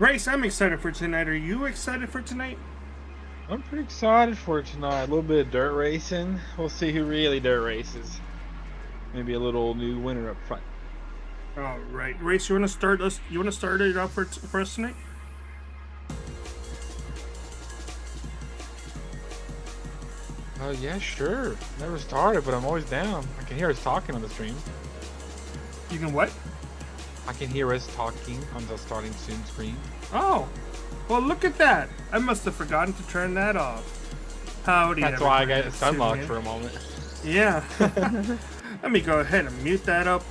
Race, I'm excited for tonight. Are you excited for tonight? I'm pretty excited for tonight. A little bit of dirt racing. We'll see who really dirt races. Maybe a little new winner up front. All right, Race, you want to start us? You want to start it off for us tonight? Yeah, sure. Never started, but I'm always down. I can hear us talking on the stream. You can what? I can hear us talking on the starting soon screen. Oh, well, look at that. I must have forgotten to turn that off. Howdy. That's why I got everybody. it unlocked for a moment. Yeah. Let me go ahead and mute that up.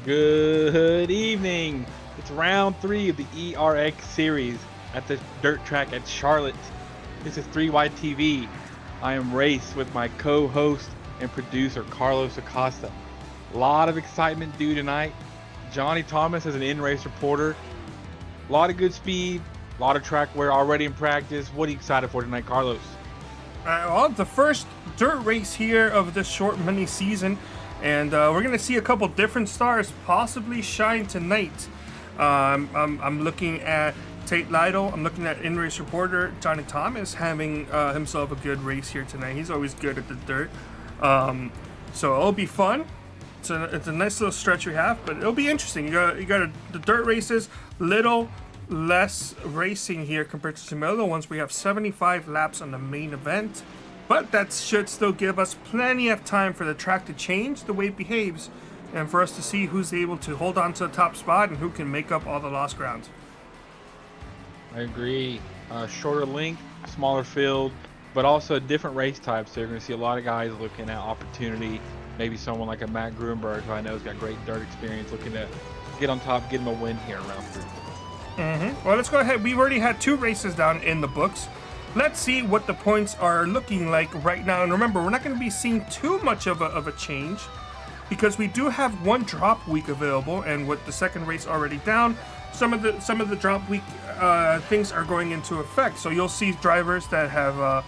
Good evening. It's round 3 of the ERX series at the dirt track at Charlotte. This is 3YTV. I am Race with my co-host and producer Carlos Acosta. A lot of excitement due tonight. Johnny Thomas is an in-race reporter. A lot of good speed, a lot of track wear already in practice. What are you excited for tonight, Carlos? Well, the first dirt race here of this short mini season, and we're gonna see a couple different stars possibly shine tonight. I'm looking at Tate Lytle. I'm looking at in-race reporter Johnny Thomas having himself a good race here tonight. He's always good at the dirt, so it'll be fun. It's a nice little stretch we have, but it'll be interesting. You got the dirt races, little less racing here compared to some other ones. We have 75 laps on the main event, but that should still give us plenty of time for the track to change the way it behaves and for us to see who's able to hold on to the top spot and who can make up all the lost ground. I agree. Shorter length, smaller field, but also different race types. So you're going to see a lot of guys looking at opportunity. Maybe someone like a Matt Gruenberg, who I know has got great dirt experience, looking to get on top, get him a win here in round 3. Well, let's go ahead. We've already had 2 races down in the books. Let's see what the points are looking like right now. And remember, we're not going to be seeing too much of a change. because we do have one drop week available, and with the second race already down, some of the drop week things are going into effect. So you'll see drivers that have,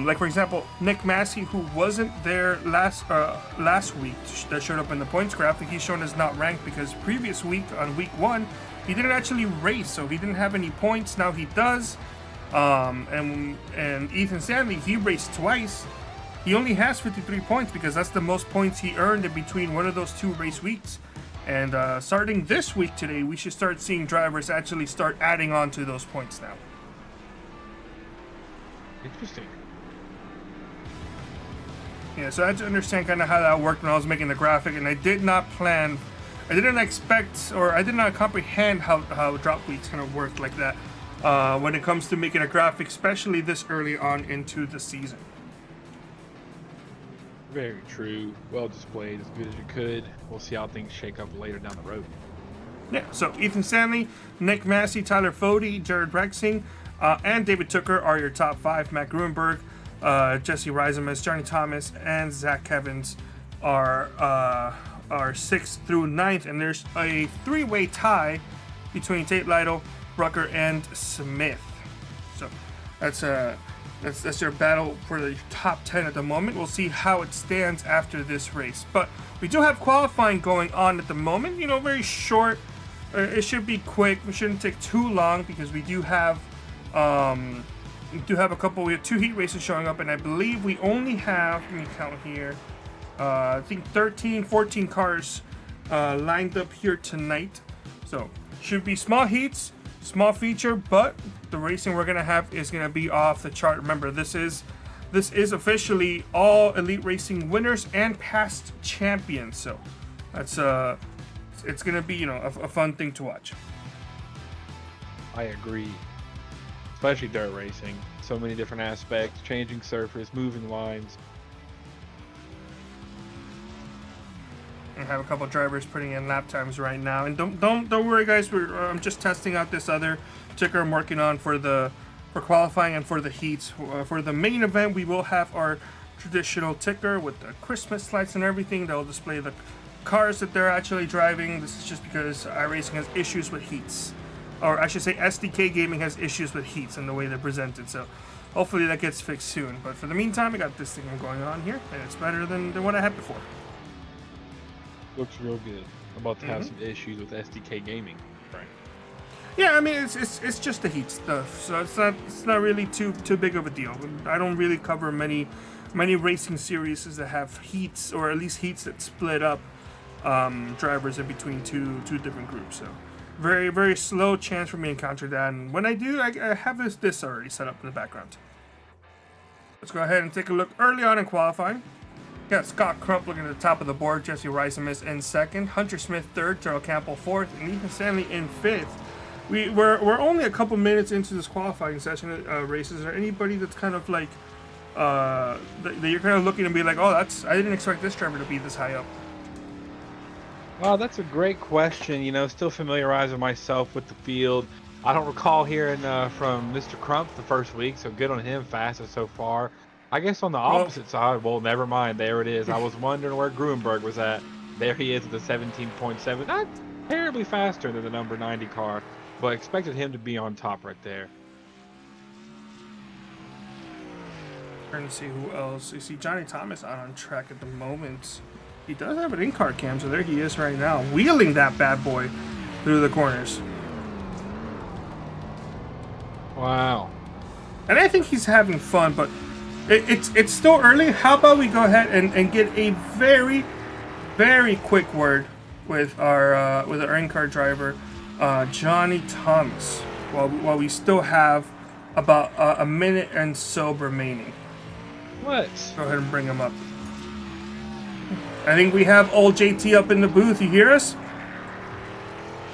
like for example, Nick Massey, who wasn't there last week, that showed up in the points graphic. He's shown as not ranked because previous week on week 1, he didn't actually race, so he didn't have any points. Now he does. And Ethan Stanley, he raced twice. He only has 53 points because that's the most points he earned in between one of those 2 race weeks. And starting this week today, we should start seeing drivers actually start adding on to those points now. Interesting. Yeah, so I had to understand kind of how that worked when I was making the graphic, and I did not expect, or I did not comprehend how drop weeks kind of work like that when it comes to making a graphic, especially this early on into the season. Very true. Well displayed, as good as you could. We'll see how things shake up later down the road. Yeah, so Ethan Stanley, Nick Massey, Tyler Fody, Jared Rexing, and David Tooker are your top 5. Matt Gruenberg, Jesse Reisemus, Johnny Thomas, and Zach Evans are 6th through 9th, and there's a 3-way tie between Tate Lytle, Rucker, and Smith. So that's your battle for the top 10 at the moment. We'll see how it stands after this race. But we do have qualifying going on at the moment. You know, very short. It should be quick. It shouldn't take too long because we do have a couple. We have 2 heat races showing up, and I believe we only have, let me count here, I think 13, 14 cars lined up here tonight. So should be small heats, small feature, but the racing we're gonna have is gonna be off the chart. Remember, this is officially all elite racing winners and past champions. So that's it's gonna be, you know, a fun thing to watch. I agree. Especially dirt racing. So many different aspects, changing surface, moving lines. I have a couple drivers putting in lap times right now, and don't worry, guys. I'm just testing out this other ticker I'm working on for qualifying and for the heats. For the main event, we will have our traditional ticker with the Christmas lights and everything that will display the cars that they're actually driving. This is just because iRacing has issues with heats, or I should say SDK Gaming has issues with heats and the way they're presented. So hopefully that gets fixed soon. But for the meantime, I got this thing going on here, and it's better than what I had before. Looks real good. I'm about to have some issues with SDK Gaming. Right. Yeah, I mean it's just the heat stuff, so it's not really too big of a deal. I don't really cover many racing series that have heats, or at least heats that split up drivers in between two different groups. So very, very slow chance for me to encounter that, and when I do, I have this already set up in the background. Let's go ahead and take a look early on in qualifying. Got Scott Crump looking at the top of the board, Jesse Reisemus in 2nd, Hunter Smith 3rd, Gerald Campbell 4th, and Ethan Stanley in 5th. We're only a couple minutes into this qualifying session races. Is there anybody that's kind of like that you're kind of looking and be like, oh, I didn't expect this driver to be this high up? Wow, that's a great question. You know, still familiarizing myself with the field. I don't recall hearing from Mr. Crump the first week, so good on him, fastest so far. I guess on the opposite side, well, never mind. There it is. I was wondering where Gruenberg was at. There he is at the 17.7. Not terribly faster than the number 90 car, but expected him to be on top right there. Trying to see who else. You see Johnny Thomas out on track at the moment. He does have an in-car cam, so there he is right now, wheeling that bad boy through the corners. Wow. And I think he's having fun, but it's still early. How about we go ahead and get a very, very quick word with our in-car driver, Johnny Thomas, while we still have about a minute and so remaining. Let's go ahead and bring him up. I think we have old JT up in the booth. You hear us?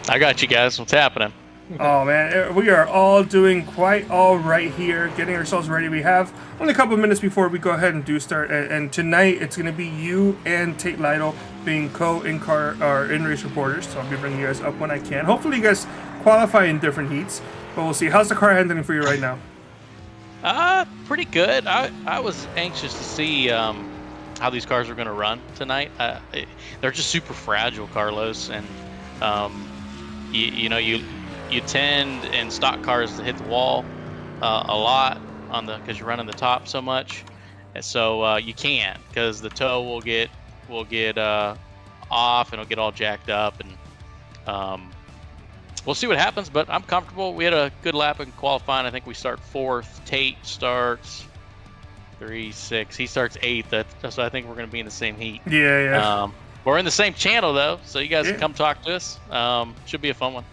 I got you guys. What's happening? Oh man, we are all doing quite all right here, getting ourselves ready. We have only a couple of minutes before we go ahead and do start. And tonight it's going to be you and Tate Lytle being in-car or in-race reporters. So I'll be bringing you guys up when I can. Hopefully you guys qualify in different heats, but we'll see. How's the car handling for you right now? Pretty good. I was anxious to see how these cars are going to run tonight. They're just super fragile, Carlos, and you tend in stock cars to hit the wall a lot because you're running the top so much, and so you can't, because the toe will get off and it'll get all jacked up, and we'll see what happens. But I'm comfortable. We had a good lap in qualifying. I think we start 4th. Tate starts 3, 6. He starts 8th. So I think we're going to be in the same heat. Yeah. We're in the same channel though, so you guys can come talk to us. Should be a fun one.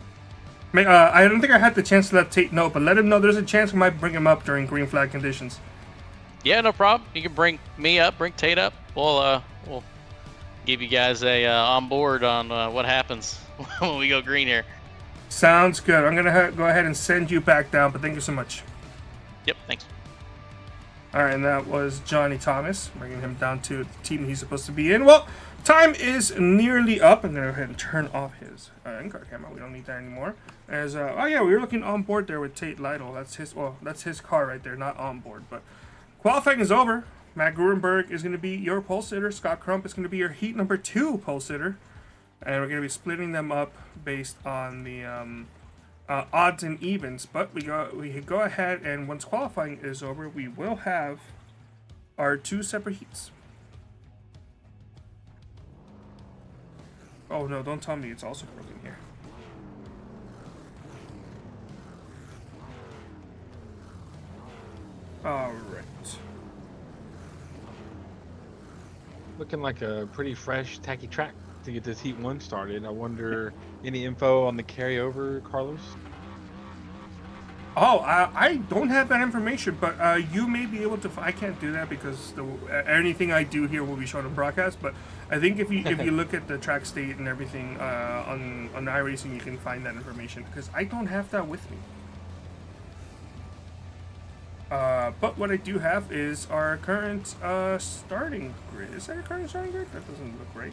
I don't think I had the chance to let Tate know, but let him know there's a chance we might bring him up during green flag conditions. Yeah, no problem. You can bring me up, bring Tate up. We'll give you guys a on board on what happens when we go green here. Sounds good. I'm gonna go ahead and send you back down, but thank you so much. Yep, thanks. All right, and that was Johnny Thomas, bringing him down to the team he's supposed to be in. Well, time is nearly up. I'm gonna go ahead and turn off his in-car camera. We don't need that anymore. As oh yeah, we were looking on board there with Tate Lytle. That's his car right there, not on board. But qualifying is over. Matt Gruenberg is going to be your pole sitter. Scott Crump is going to be your heat number 2 pole sitter, and we're going to be splitting them up based on the odds and evens. But we go ahead, and once qualifying is over, we will have our 2 separate heats. Oh no! Don't tell me it's also broken here. All right. Looking like a pretty fresh, tacky track to get this Heat 1 started. I wonder, any info on the carryover, Carlos? Oh, I don't have that information, but you may be able to. I can't do that because anything I do here will be shown on broadcast. But I think if you look at the track state and everything on iRacing, you can find that information, because I don't have that with me. But what I do have is our current starting grid. Is that a current starting grid? That doesn't look right.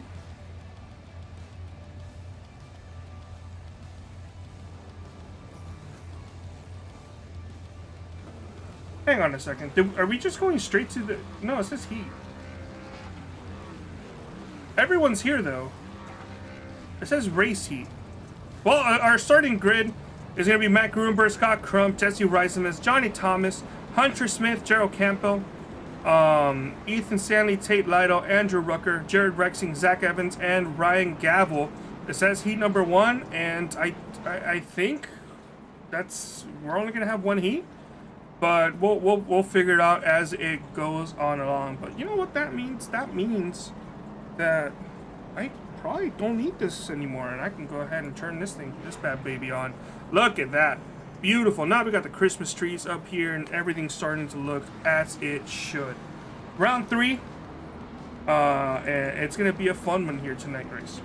Hang on a second. Are we just going straight to the... No, it says heat. Everyone's here, though. It says race heat. Well, our starting grid is going to be Matt Gruenberg, Scott Crump, Jesse Reisman, Johnny Thomas, Hunter Smith, Gerald Campbell, Ethan Stanley, Tate Lytle, Andrew Rucker, Jared Rexing, Zach Evans, and Ryan Gavel. It says heat number 1, and I think we're only going to have 1 heat. But we'll figure it out as it goes on along. But you know what that means? That means that I probably don't need this anymore, and I can go ahead and turn this bad baby on. Look at that. Beautiful. Now we got the Christmas trees up here, and everything's starting to look as it should. Round 3. And it's going to be a fun one here tonight, Grace.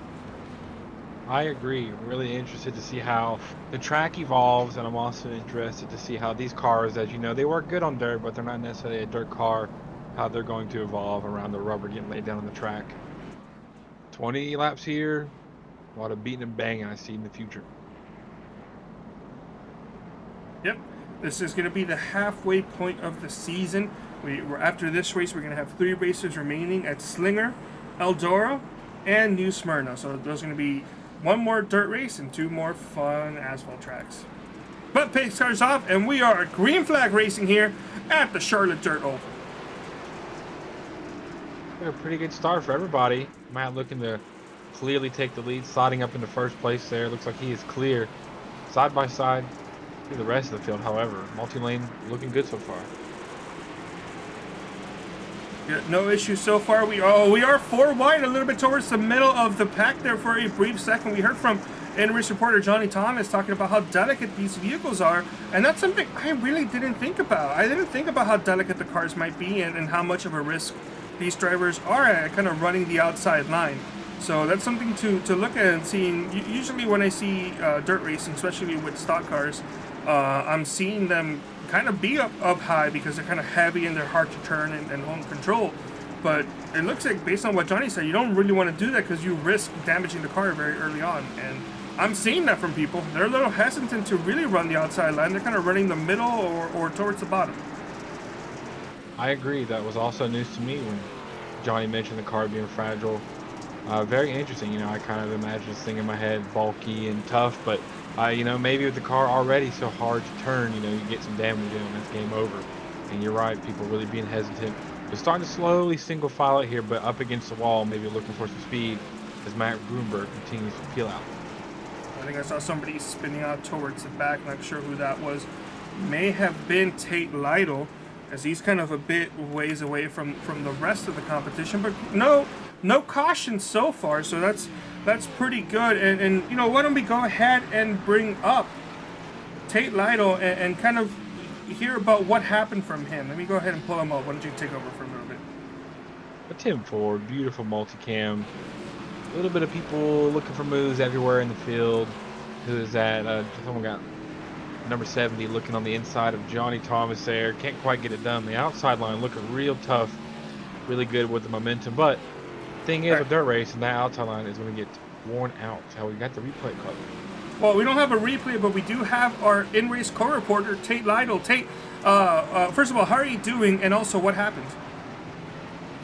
I agree. Really interested to see how the track evolves, and I'm also interested to see how these cars, as you know, they work good on dirt, but they're not necessarily a dirt car, how they're going to evolve around the rubber getting laid down on the track. 20 laps here, a lot of beating and banging I see in the future. Yep, this is going to be the halfway point of the season. After this race, we're going to have 3 races remaining at Slinger, Eldora, and New Smyrna. So there's going to be 1 more dirt race and 2 more fun asphalt tracks. But pace cars off, and we are green flag racing here at the Charlotte Dirt Oval. A pretty good start for everybody. Matt looking to clearly take the lead, sliding up into first place there. Looks like he is clear side by side to the rest of the field. However, multi-lane looking good so far. Yeah, no issues so far. We are 4 wide, a little bit towards the middle of the pack there for a brief second. We heard from in-race reporter Johnny Thomas talking about how delicate these vehicles are, and that's something I really didn't think about. I didn't think about how delicate the cars might be and how much of a risk these drivers are at kind of running the outside line. So that's something to look at and seeing. Usually when I see dirt racing, especially with stock cars, I'm seeing them kind of be up high because they're kind of heavy and they're hard to turn and hold control. But it looks like, based on what Johnny said, you don't really want to do that because you risk damaging the car very early on. And I'm seeing that from people. They're a little hesitant to really run the outside line. They're kind of running the middle or towards the bottom. I agree. That was also news to me when Johnny mentioned the car being fragile. Very interesting. You know, I kind of imagine this thing in my head, bulky and tough, but you know, maybe with the car already so hard to turn, you know, you get some damage in and that's game over. And you're right, people really being hesitant. They're starting to slowly single file it here, but up against the wall, maybe looking for some speed as Matt Grunberg continues to peel out. I think I saw somebody spinning out towards the back. Not sure who that was. May have been Tate Lytle, as he's kind of a bit ways away from the rest of the competition. But no caution so far, so that's pretty good. And you know, why don't we go ahead and bring up Tate Lytle and kind of hear about what happened from him. Let me go ahead and pull him up. Why don't you take over for a little bit? But Tim Ford, beautiful multicam. A little bit of people looking for moves everywhere in the field. Who is that? Someone got number 70 looking on the inside of Johnny Thomas there. Can't quite get it done. The outside line looking real tough. Really good with the momentum. But thing is, a dirt race and that outside line is going to get worn out. So we got the replay covered. Well, we don't have a replay, but we do have our in-race co-reporter, Tate Lytle. Tate, first of all, how are you doing? And also, what happened?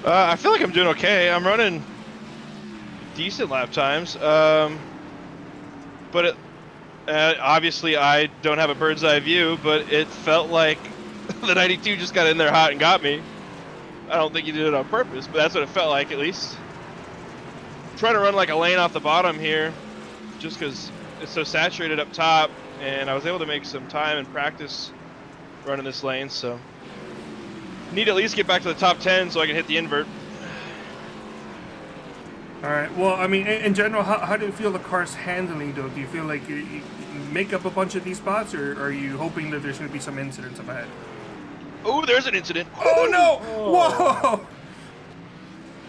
I feel like I'm doing okay. I'm running decent lap times. But obviously I don't have a bird's eye view, but it felt like the 92 just got in there hot and got me. I don't think he did it on purpose, but that's what it felt like at least. I'm trying to run like a lane off the bottom here, just because it's so saturated up top, and I was able to make some time and practice running this lane, so need to at least get back to the top 10 so I can hit the invert. All right. Well, I mean, in general, how do you feel the car's handling, though? Do you feel like you make up a bunch of these spots, or are you hoping that there's going to be some incidents up ahead? Oh, there's an incident. Oh, no! Oh.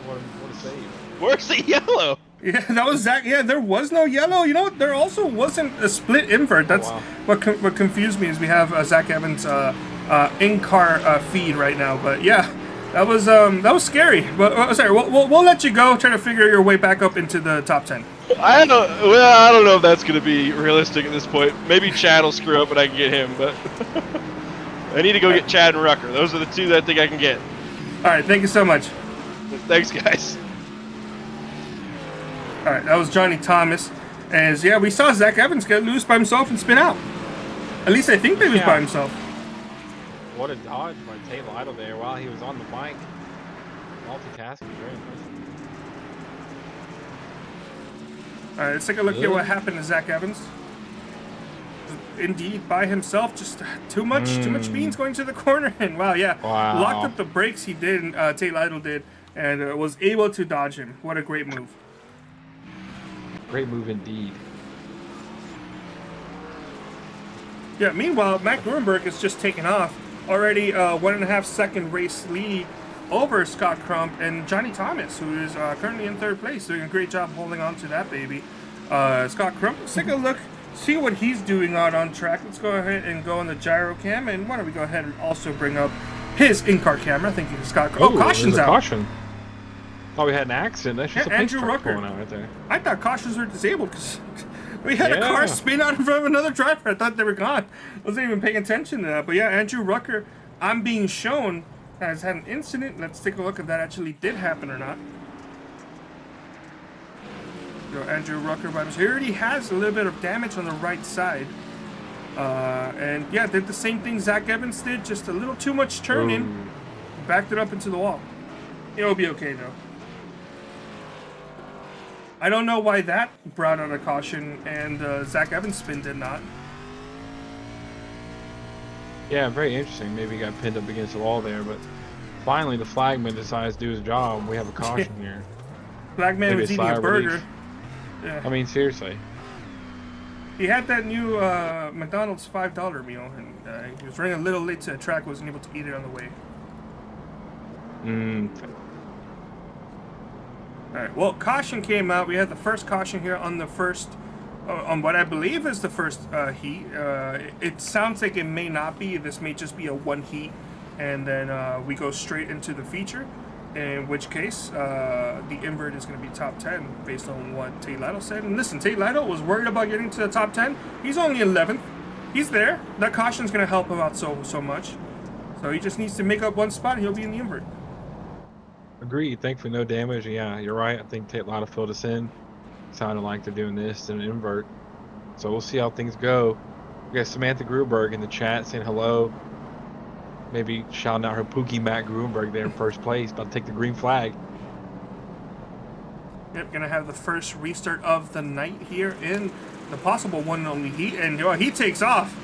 Whoa! What a save. Where's the yellow? Yeah, that was Zach. Yeah, there was no yellow. You know, there also wasn't a split invert. That's what confused me is we have Zach Evans' in-car feed right now. But yeah, that was scary. But sorry, we'll let you go. Try to figure your way back up into the top 10. I don't know if that's going to be realistic at this point. Maybe Chad will screw up and I can get him, but I need to go get Chad and Rucker. Those are the two that I think I can get. All right, thank you so much. Thanks, guys. All right, that was Johnny Thomas. As yeah, we saw Zach Evans get loose by himself and spin out. At least I think he was by himself. What a dodge by Tate Lytle there while he was on the bike. Multitasking, very impressive. All right, let's take a look at what happened to Zach Evans. Indeed, by himself, just too much beans going to the corner, and wow, locked up the brakes. He did, Tate Lytle did, and was able to dodge him. What a great move! Great move indeed. Yeah. Meanwhile, Matt Grunberg is just taken off already. 1.5 second race lead over Scott Crump and Johnny Thomas, who is currently in 3rd place, doing a great job holding on to that baby. Scott Crump, let's take a look, see what he's doing out on track. Let's go ahead and go on the gyro cam, and why don't we go ahead and also bring up his in-car camera. Thank you, Scott Crump. Oh, caution's out. Caution. Thought we had an accident. That's just a Andrew pink truck Rucker going out right there. I thought cautions were disabled because we had a car spin out in front of another driver. I thought they were gone. I wasn't even paying attention to that. But yeah, Andrew Rucker, I'm being shown, has had an incident. Let's take a look if that actually did happen or not. So Andrew Rucker by himself. He already has a little bit of damage on the right side. And yeah, did the same thing Zach Evans did, just a little too much turning. Backed it up into the wall. It'll be okay though. I don't know why that brought out a caution and Zach Evans' spin did not. Yeah, very interesting. Maybe he got pinned up against the wall there, but finally the flagman decides to do his job. We have a caution here. Flagman was eating a burger. Yeah. I mean, seriously. He had that new McDonald's $5 meal, and he was running a little late to the track, wasn't able to eat it on the way. Alright, well, caution came out. We had the first caution here on the first, on what I believe is the first heat. It sounds like it may not be. This may just be a one heat, and then we go straight into the feature, in which case the invert is going to be top 10 based on what Tate Lytle said. And listen, Tate Lytle was worried about getting to the top 10. He's only 11th. He's there. That caution is going to help him out so much. So he just needs to make up one spot and he'll be in the invert. Agreed. Thankfully, no damage. Yeah, you're right. I think Tate Lotta filled us in. Sounded like they're doing this in an invert. So we'll see how things go. We got Samantha Gruberg in the chat saying hello. Maybe shouting out her Pookie Matt Gruberg there in first place, about to take the green flag. Yep, gonna have the first restart of the night here in the possible one and only heat, and he takes off.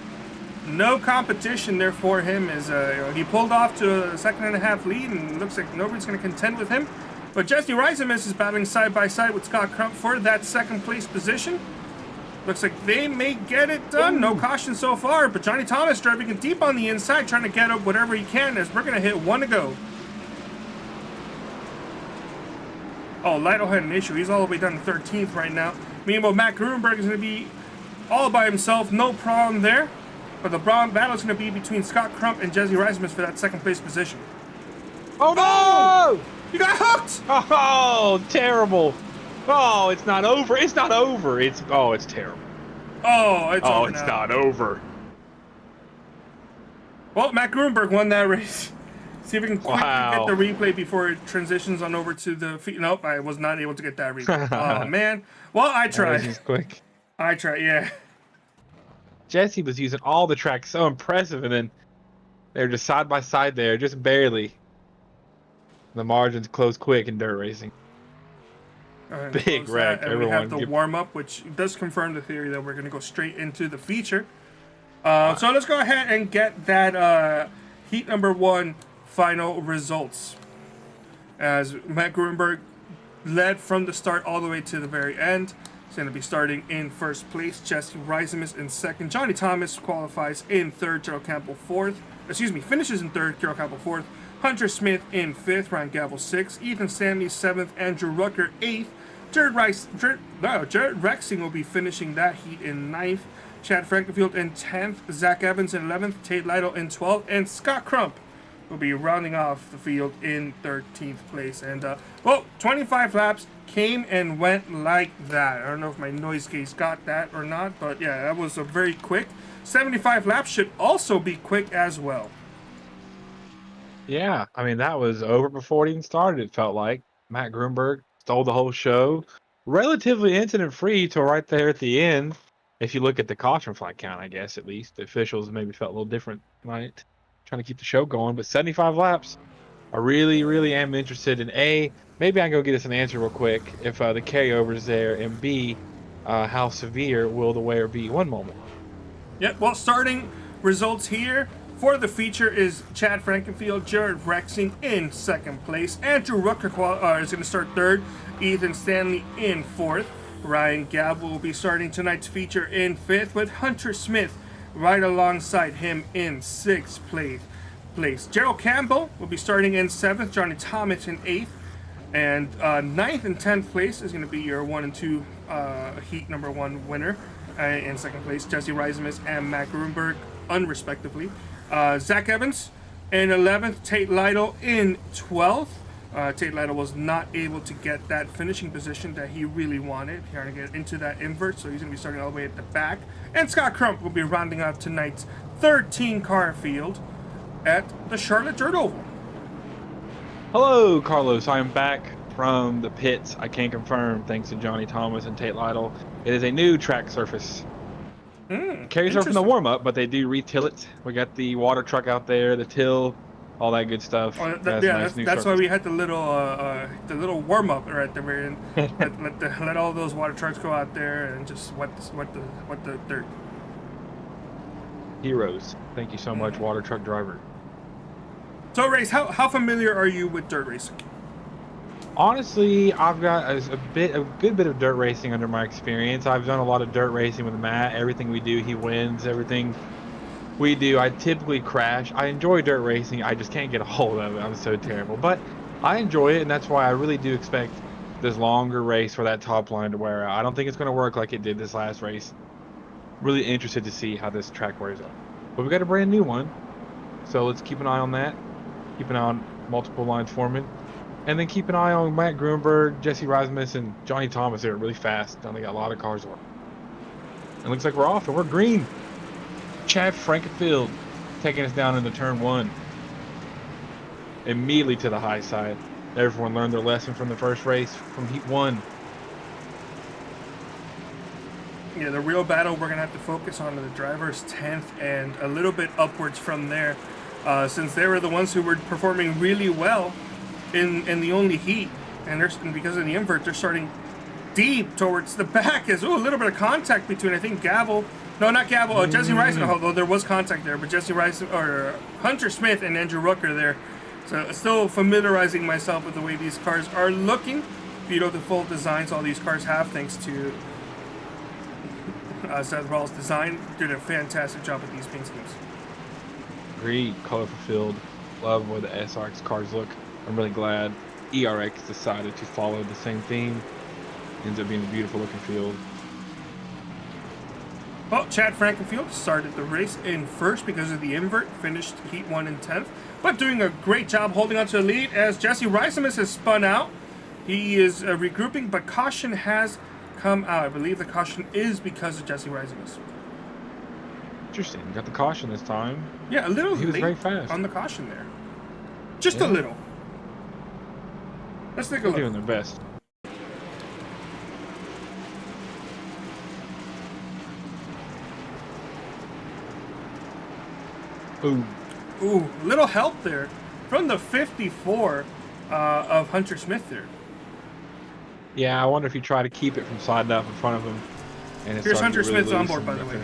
No competition there for him as he pulled off to a 2.5 lead, and looks like nobody's gonna contend with him. But Jesse Reisemus is battling side by side with Scott Crump for that second place position. Looks like they may get it done. No caution so far, but Johnny Thomas driving it deep on the inside, trying to get up whatever he can as we're gonna hit one to go. Oh, Lytle had an issue. He's all the way down to 13th right now. Meanwhile, Matt Gruenberg is going to be all by himself. No problem there. But the battle is going to be between Scott Crump and Jesse Reisman for that second place position. Oh, no! You got hooked! Oh, terrible. Oh, it's not over. It's not over. It's terrible. Oh, it's over it's now. not over. Well, Matt Gruenberg won that race. See if we can quickly Wow. get the replay before it transitions on over to the feet. Nope, I was not able to get that replay. Oh, man. Well, I tried. That was just quick. I tried, yeah. Jesse was using all the tracks, so impressive, and then they're just side by side there, just barely. The margins close quick in dirt racing. Right, Big wreck, and we have the everyone. warm-up, which does confirm the theory that we're going to go straight into the feature. So let's go ahead and get that heat number 1 final results. As Matt Gruenberg led from the start all the way to the very end. He's going to be starting in first place. Jesse Reisemus in second. Johnny Thomas qualifies in third. Gerald Campbell finishes in third. Gerald Campbell fourth. Hunter Smith in fifth. Ryan Gavel sixth. Ethan Stanley seventh. Andrew Rucker eighth. Jared Rexing will be finishing that heat in ninth. Chad Frankenfield in 10th. Zach Evans in 11th. Tate Lytle in 12th. And Scott Crump will be rounding off the field in 13th place. And, 25 laps came and went like that. I don't know if my noise gauge got that or not, but yeah, that was a very quick. 75 laps should also be quick as well. Yeah, I mean, that was over before it even started, it felt like. Matt Gruenberg stole the whole show. Relatively incident-free till right there at the end. If you look at the caution flag count, I guess, at least. The officials maybe felt a little different tonight. Trying to keep the show going, but 75 laps. I really, really am interested in A, maybe I can go get us an answer real quick, if the carryover's there, and B, how severe will the wear be? One moment. Yep, well, starting results here for the feature is Chad Frankenfield, Jared Rexing in second place. Andrew Rucker is going to start third. Ethan Stanley in fourth. Ryan Gavel will be starting tonight's feature in fifth, with Hunter Smith right alongside him in sixth place. Gerald Campbell will be starting in seventh. Johnny Thomas in eighth. And ninth and 10th place is going to be your 1 and 2 heat number 1 winner. In second place, Jesse Reisemus and Matt Gruenberg, unrespectively. Zach Evans in 11th. Tate Lytle in 12th. Tate Lytle was not able to get that finishing position that he really wanted. He's trying to get into that invert, so he's going to be starting all the way at the back. And Scott Crump will be rounding off tonight's 13-car field at the Charlotte Dirt Oval. Hello, Carlos. I am back from the pits. I can confirm, thanks to Johnny Thomas and Tate Lytle, it is a new track surface. Carries over from the warm-up, but they do re-till it. We got the water truck out there, the till, all that good stuff. That's why we had the little warm-up right at the very end. let all those water trucks go out there and just wet the dirt. Heroes. Thank you so much, water truck driver. So, Race, how familiar are you with dirt racing? Honestly, I've got a good bit of dirt racing under my experience. I've done a lot of dirt racing with Matt. Everything we do, he wins. Everything we do, I typically crash. I enjoy dirt racing. I just can't get a hold of it. I'm so terrible. But I enjoy it, and that's why I really do expect this longer race for that top line to wear out. I don't think it's going to work like it did this last race. Really interested to see how this track wears out. But we got a brand new one, so let's keep an eye on that. Keep an eye on multiple lines forming. And then keep an eye on Matt Gruenberg, Jesse Reisemus, and Johnny Thomas. They're really fast. They got a lot of cars on. It looks like we're off, and we're green. Chad Frankenfield taking us down into turn 1. Immediately to the high side. Everyone learned their lesson from the first race from Heat 1. Yeah, the real battle we're going to have to focus on the drivers 10th and a little bit upwards from there, since they were the ones who were performing really well in the only heat. And because of the invert, they're starting deep towards the back. As a little bit of contact between, I think, Jesse Rice, although there was contact there, but Jesse Rice, or Hunter Smith and Andrew Rucker there. So still familiarizing myself with the way these cars are looking. The full designs all these cars have, thanks to Seth Rawls' design. Did a fantastic job with these paint schemes. Agreed. Colorful field. Love the way the SRX cars look. I'm really glad ERX decided to follow the same theme. Ends up being a beautiful looking field. Well, Chad Frankenfield started the race in first because of the invert, finished Heat 1 in 10th, but doing a great job holding on to the lead as Jesse Ricemus has spun out. He is regrouping, but caution has come out. I believe the caution is because of Jesse Ricemus. Interesting. Got the caution this time. Yeah, a little He was late very fast on the caution there. Just a little. Let's take a They're look. doing their best. Ooh, little help there from the 54 of Hunter Smith there. Yeah, I wonder if you try to keep it from sliding up in front of him. And Here's Hunter Smith's on board, by the way.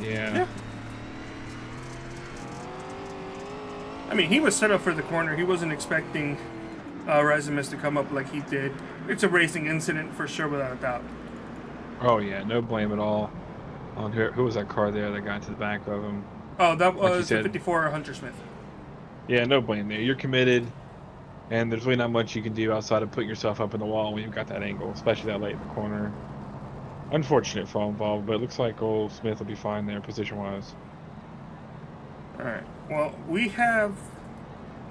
Yeah. I mean, he was set up for the corner. He wasn't expecting Ricemus to come up like he did. It's a racing incident for sure, without a doubt. Oh yeah, no blame at all on who was that car there that got to the back of him. Oh, that was the the 54 Hunter Smith. Yeah, no blame there. You're committed, and there's really not much you can do outside of putting yourself up in the wall when you've got that angle, especially that late in the corner. Unfortunate fall involved, but it looks like old Smith will be fine there position-wise. All right. Well, we have.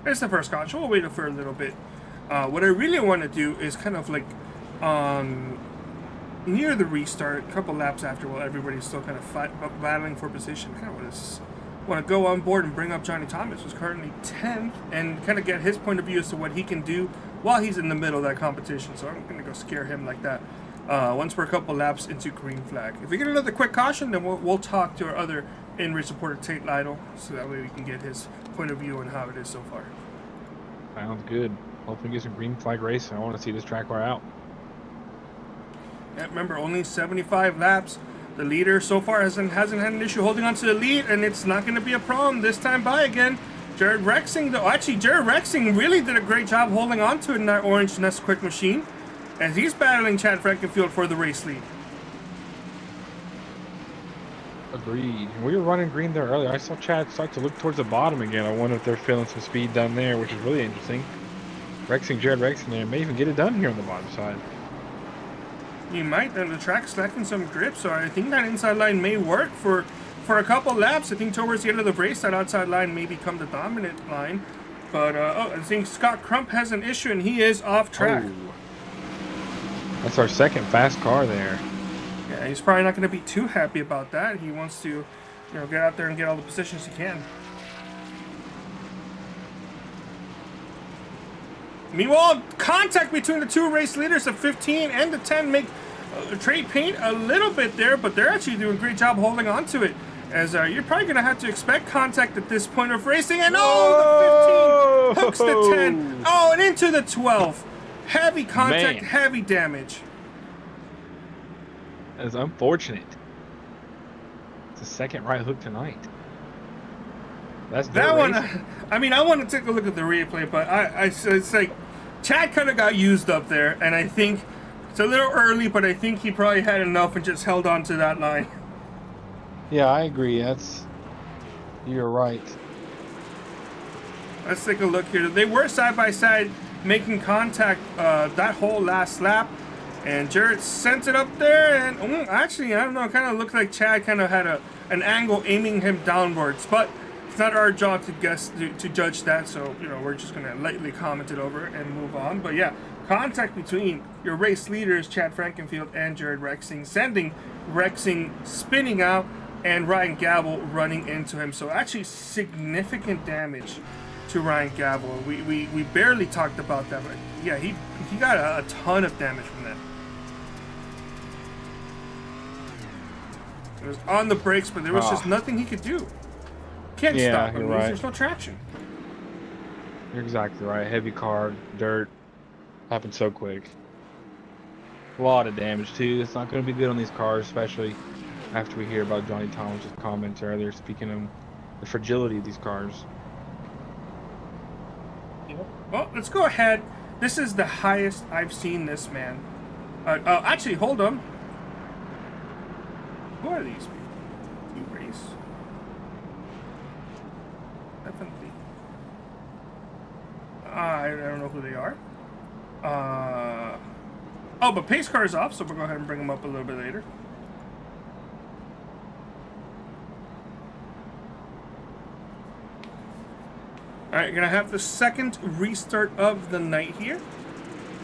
It's the first caution. We'll wait for a little bit. What I really want to do is kind of like near the restart, a couple laps after, while everybody's still kind of battling for position. Kind of want to go on board and bring up Johnny Thomas, who's currently 10th, and kind of get his point of view as to what he can do while he's in the middle of that competition. So I'm going to go scare him like that once we're a couple laps into green flag. If we get another quick caution, then we'll talk to our other in-race supporter, Tate Lytle, so that way we can get his point of view on how it is so far. Sounds good. Hopefully get some green flag racing. I want to see this track wear out. Yeah, remember, only 75 laps. The leader so far hasn't had an issue holding on to the lead, and it's not going to be a problem this time by again. Jared Rexing, though, actually, Jared Rexing really did a great job holding on to it in that orange Nest Quick machine, as he's battling Chad Frankenfield for the race lead. Agreed. We were running green there earlier. I saw Chad start to look towards the bottom again. I wonder if they're feeling some speed down there, which is really interesting. Jared Rexing there may even get it done here on the bottom side. He might, and the track's lacking some grip, so I think that inside line may work for a couple laps. I think towards the end of the race, that outside line may become the dominant line. But I think Scott Crump has an issue, and he is off track. Oh. That's our second fast car there. Yeah, he's probably not going to be too happy about that. He wants to, get out there and get all the positions he can. Meanwhile, contact between the two race leaders, the 15 and the 10, make trade paint a little bit there, but they're actually doing a great job holding on to it. As you're probably going to have to expect contact at this point of racing. And the 15 hooks the 10. Oh, and into the 12. Heavy contact, heavy damage. That is unfortunate. It's the second right hook tonight. That's that one. I mean, I want to take a look at the replay, but it's like Chad kind of got used up there, and I think it's a little early, but I think he probably had enough and just held on to that line. Yeah, I agree. You're right. Let's take a look here. They were side by side making contact that whole last lap, and Jarrett sent it up there, and actually, I don't know, it kind of looked like Chad kind of had an angle aiming him downwards, but it's not our job to judge that, so we're just gonna lightly comment it over and move on. But yeah, contact between your race leaders, Chad Frankenfield and Jared Rexing, sending Rexing spinning out, and Ryan Gavel running into him. So actually significant damage to Ryan Gavel. We barely talked about that, but yeah, he got a ton of damage from that. It was on the brakes, but there was just nothing he could do. Can't stop him. Right. There's no traction. You're exactly right. Heavy car, dirt, happened so quick. A lot of damage too. It's not going to be good on these cars, especially after we hear about Johnny Thomas's comments earlier, speaking of the fragility of these cars. Well, let's go ahead. This is the highest I've seen this man. Actually, hold on. Who are these people? Race. Definitely. I don't know who they are. Oh, but pace car is off, so we'll go ahead and bring them up a little bit later. Alright, gonna have the second restart of the night here.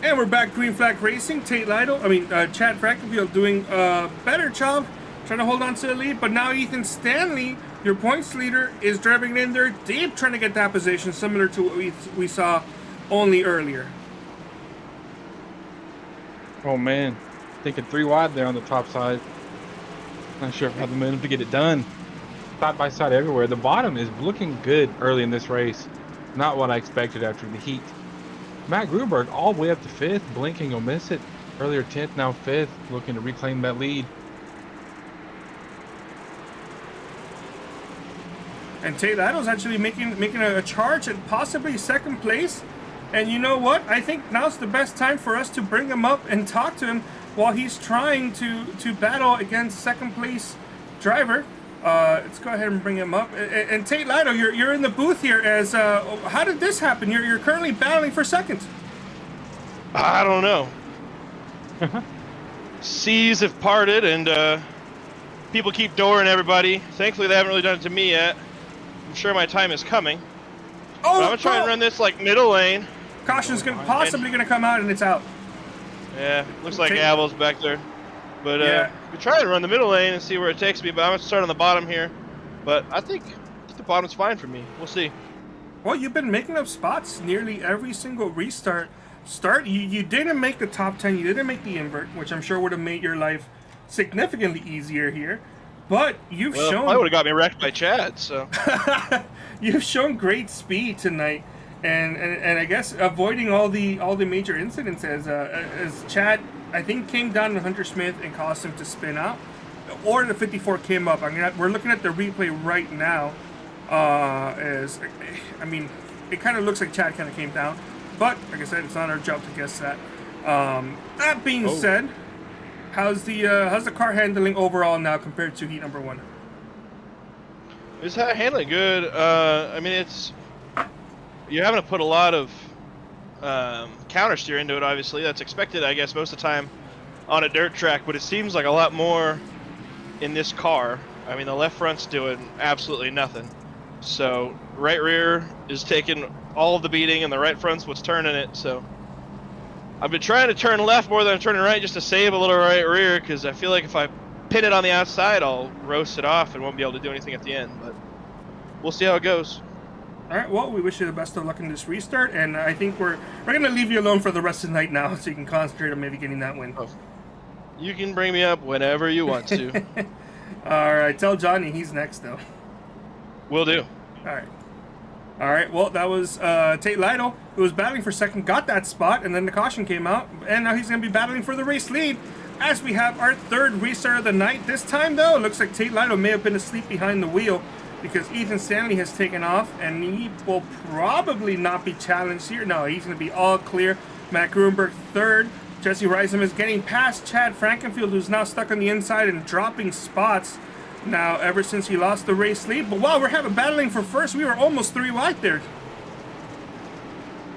And we're back, Green Flag Racing. Chad Frankenfield doing a better job trying to hold on to the lead, but now Ethan Stanley, your points leader, is driving in there deep, trying to get that position, similar to what we saw only earlier. Oh man, thinking 3 wide there on the top side. Not sure if I have the momentum to get it done. Side by side everywhere. The bottom is looking good early in this race. Not what I expected after the heat. Matt Gruberg all the way up to 5th, blinking, you'll miss it. Earlier 10th, now 5th, looking to reclaim that lead. And Tate Lytle's actually making a charge at possibly second place. And you know what? I think now's the best time for us to bring him up and talk to him while he's trying to battle against second place driver. Let's go ahead and bring him up. And Tate Lytle, you're in the booth here. As how did this happen? You're currently battling for second. I don't know. Seas have parted, and people keep dooring everybody. Thankfully, they haven't really done it to me yet. I'm sure my time is coming. Oh, but I'm gonna try and run this like middle lane. Caution's possibly gonna come out, and it's out. Yeah, looks like Gavel's back there. But yeah. we try and run the middle lane and see where it takes me. But I'm gonna start on the bottom here. But I think the bottom's fine for me. We'll see. Well, you've been making up spots nearly every single restart. You didn't make the top 10. You didn't make the invert, which I'm sure would have made your life significantly easier here. But you've shown. I would have got me wrecked by Chad. So you've shown great speed tonight, and I guess avoiding all the major incidents as Chad, I think, came down to Hunter Smith and caused him to spin out, or the 54 came up. We're looking at the replay right now. It kind of looks like Chad kind of came down, but like I said, it's not our job to guess that. That being said, how's the car handling overall now compared to heat number 1? It's handling good. You're having to put a lot of counter steer into it. Obviously, that's expected, I guess, most of the time on a dirt track. But it seems like a lot more in this car. I mean, the left front's doing absolutely nothing. So right rear is taking all of the beating, and the right front's what's turning it. So I've been trying to turn left more than I'm turning right, just to save a little right rear, because I feel like if I pin it on the outside, I'll roast it off and won't be able to do anything at the end. But we'll see how it goes. All right, well, we wish you the best of luck in this restart, and I think we're going to leave you alone for the rest of the night now, so you can concentrate on maybe getting that win. Oh. You can bring me up whenever you want to. All right, tell Johnny he's next, though. Will do. All right, well, that was Tate Lytle, who was battling for second, got that spot, and then the caution came out, and now he's going to be battling for the race lead as we have our third restart of the night. This time, though, it looks like Tate Lytle may have been asleep behind the wheel, because Ethan Stanley has taken off, and he will probably not be challenged here. No, he's going to be all clear. Matt Grunberg third. Jesse Reisman is getting past Chad Frankenfield, who's now stuck on the inside and dropping spots now ever since he lost the race lead. But while we're having battling for first, we were almost 3 wide there.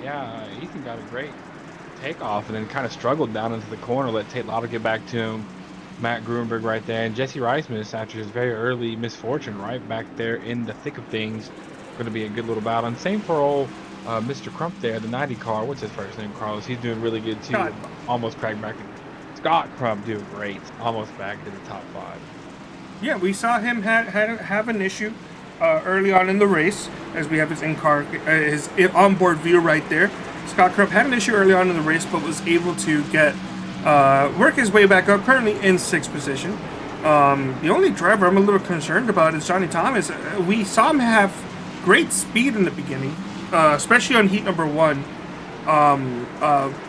Yeah, Ethan got a great takeoff and then kind of struggled down into the corner, let Tate Lytle get back to him. Matt Grunberg right there, and Jesse Reisman, after his very early misfortune, right back there in the thick of things. Going to be a good little battle. And same for old Mr. Crump there, the 90 car. What's his first name? Carlos. He's doing really good too. Scott. Almost cracked back. Scott Crump doing great. Almost back to the top 5. Yeah, we saw him have an issue early on in the race, as we have his his onboard view right there. Scott Crump had an issue early on in the race, but was able to get work his way back up. Currently in 6th position. The only driver I'm a little concerned about is Johnny Thomas. We saw him have great speed in the beginning, especially on heat number 1.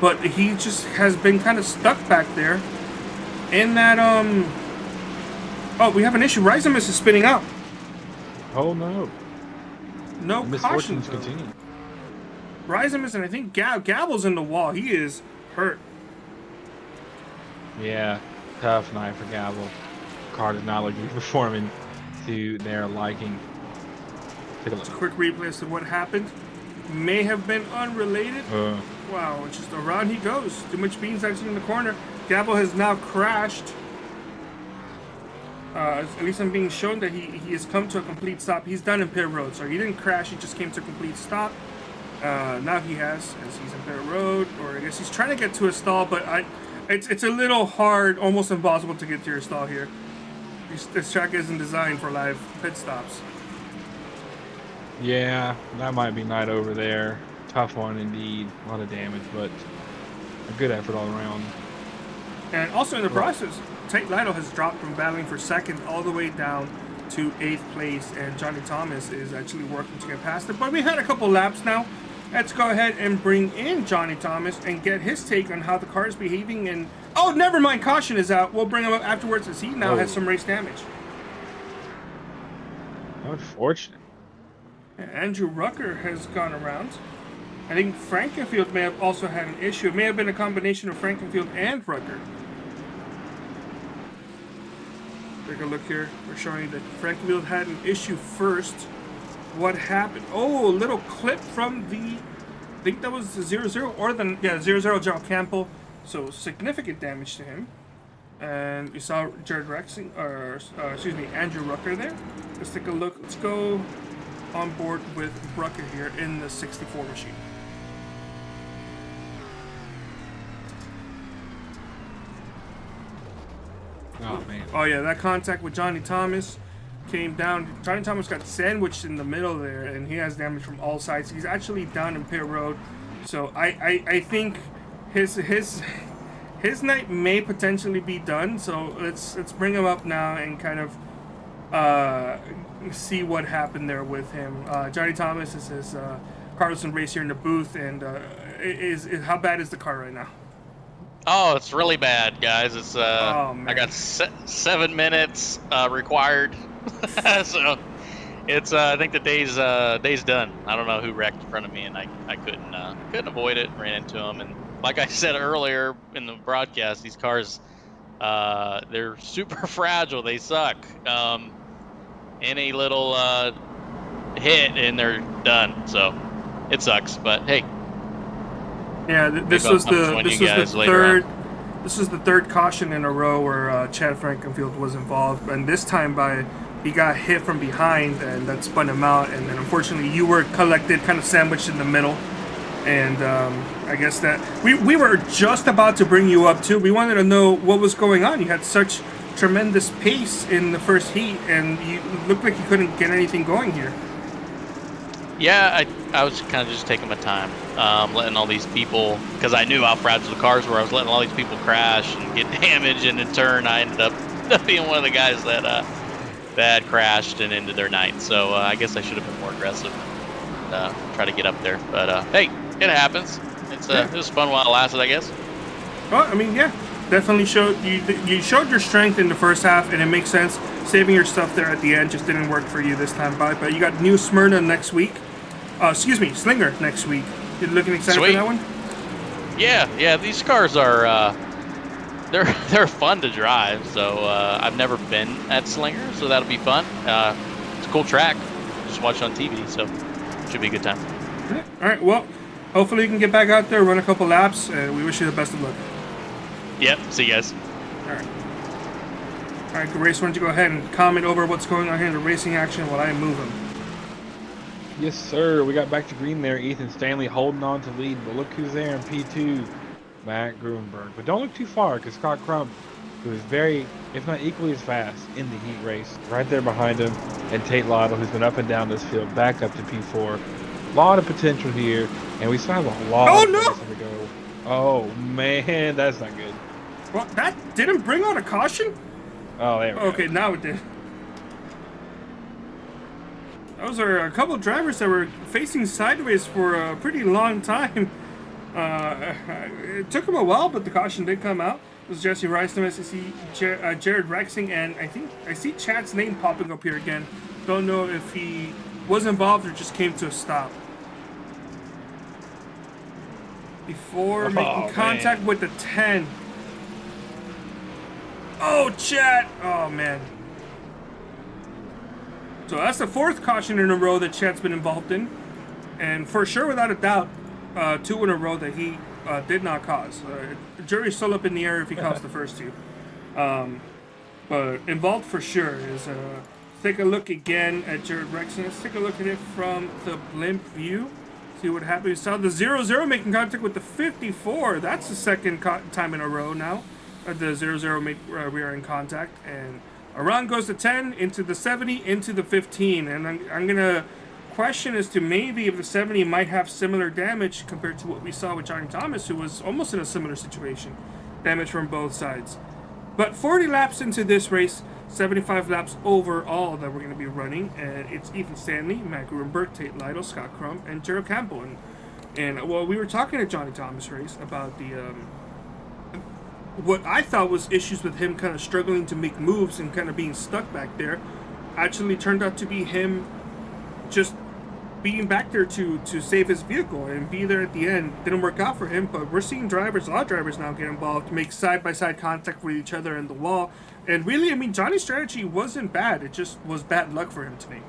But he just has been kind of stuck back there in that. Oh, we have an issue. Risemus is spinning out. Oh no. No The caution. misfortunes continue. Risemus, and I think Gabble's in the wall. He is hurt. Yeah, tough night for Gavel. Car does not look to be performing to their liking. Take a look. It's a quick replay as to what happened. May have been unrelated. Wow, it's just around he goes. Too much beans actually in the corner. Gabble has now crashed. At least I'm being shown that he has come to a complete stop. He's done in pit road, so he didn't crash. He just came to a complete stop. Now he has, as he's in pit road, or I guess he's trying to get to a stall, but it's a little hard, almost impossible to get to your stall here. This track isn't designed for live pit stops. Yeah, that might be night over there. Tough one indeed. A lot of damage, but a good effort all around. And also in the process, Tate Lytle has dropped from battling for 2nd all the way down to 8th place, and Johnny Thomas is actually working to get past it. But we had a couple laps now. Let's go ahead and bring in Johnny Thomas and get his take on how the car is behaving. And oh, never mind, caution is out. We'll bring him up afterwards as he now has some race damage. Unfortunate. And Andrew Rucker has gone around. I think Frankenfield may have also had an issue. It may have been a combination of Frankenfield and Rucker. Take a look here. We're showing that Frankenfield had an issue first. What happened? Oh, a little clip from the, I think that was the 0-0 or the, yeah, 0-0 Joe Campbell. So significant damage to him. And you saw Jared Rexing, or excuse me, Andrew Rucker there. Let's take a look. Let's go on board with Rucker here in the 64 machine. Oh man. Oh yeah, that contact with Johnny Thomas came down. Johnny Thomas got sandwiched in the middle there, and he has damage from all sides. He's actually down in pit road, so I think his night may potentially be done. So let's bring him up now and kind of see what happened there with him. Johnny Thomas is his Carlson race here in the booth, and is how bad is the car right now? Oh, it's really bad, guys. It's Oh, man. I got 7 minutes required, so it's I think the day's done. I don't know who wrecked in front of me, and I couldn't avoid it. Ran into him, and like I said earlier in the broadcast, these cars they're super fragile. They suck. Any little hit and they're done. So it sucks, but hey. Yeah, this was the third caution in a row where Chad Frankenfield was involved, and this time he got hit from behind, and that spun him out. And then unfortunately, you were collected, kind of sandwiched in the middle. And I guess that we were just about to bring you up too. We wanted to know what was going on. You had such tremendous pace in the first heat, and you looked like you couldn't get anything going here. Yeah, I was kind of just taking my time, letting all these people, because I knew how fragile the cars were. I was letting all these people crash and get damaged, and in turn, I ended up being one of the guys that had crashed and ended their night. So I guess I should have been more aggressive and try to get up there. But hey, it happens. It was fun while it lasted, I guess. Well, I mean, yeah, definitely showed you showed your strength in the first half, and it makes sense. Saving your stuff there at the end just didn't work for you this time, but you got New Smyrna next week. Excuse me, Slinger next week. You looking excited for that one? Yeah. These cars are they're fun to drive. So I've never been at Slinger, so that'll be fun. It's a cool track. Just watch on TV, so should be a good time. All right. Well, hopefully you can get back out there, run a couple laps, and we wish you the best of luck. Yep. See you guys. All right. All right, Grace, why don't you go ahead and comment over what's going on here in the racing action while I move him. Yes, sir. We got back to green there. Ethan Stanley holding on to lead, but look who's there in P2. Matt Gruenberg. But don't look too far, because Scott Crump who is very, if not equally as fast in the heat race. Right there behind him, and Tate Lytle, who's been up and down this field, back up to P4. A lot of potential here, and we still have a lot of racing to go. Oh man, that's not good. Well, that didn't bring out a caution? Oh, there we go. Okay, now it did. Those are a couple drivers that were facing sideways for a pretty long time. It took them a while, but the caution did come out. It was Jesse Rice, I see Jared Rexing, and I see Chad's name popping up here again. Don't know if he was involved or just came to a stop. Before making contact with the 10. Oh, Chad! Oh, man. So that's the 4th caution in a row that Chad's been involved in. And for sure, without a doubt, 2 in a row that he did not cause. The jury's still up in the air if he caused the first 2. But involved for sure is... take a look again at Jared Rexon. Let's take a look at it from the blimp view. See what happened. We saw the 0-0 making contact with the 54. That's the 2nd time in a row now. The 0-0 we are in contact. And around goes the 10, into the 70, into the 15. And I'm going to question as to maybe if the 70 might have similar damage compared to what we saw with Johnny Thomas, who was almost in a similar situation. Damage from both sides. But 40 laps into this race, 75 laps overall that we're going to be running, and it's Ethan Stanley, Matt Grunberg, Tate Lytle, Scott Crum, and Gerald Campbell. And well, we were talking to Johnny Thomas race about the what I thought was issues with him kind of struggling to make moves and kind of being stuck back there. Actually turned out to be him just being back there to save his vehicle and be there at the end. Didn't work out for him, but we're seeing drivers, a lot of drivers now get involved, make side-by-side contact with each other in the wall. And really, I mean, Johnny's strategy wasn't bad. It just was bad luck for him today.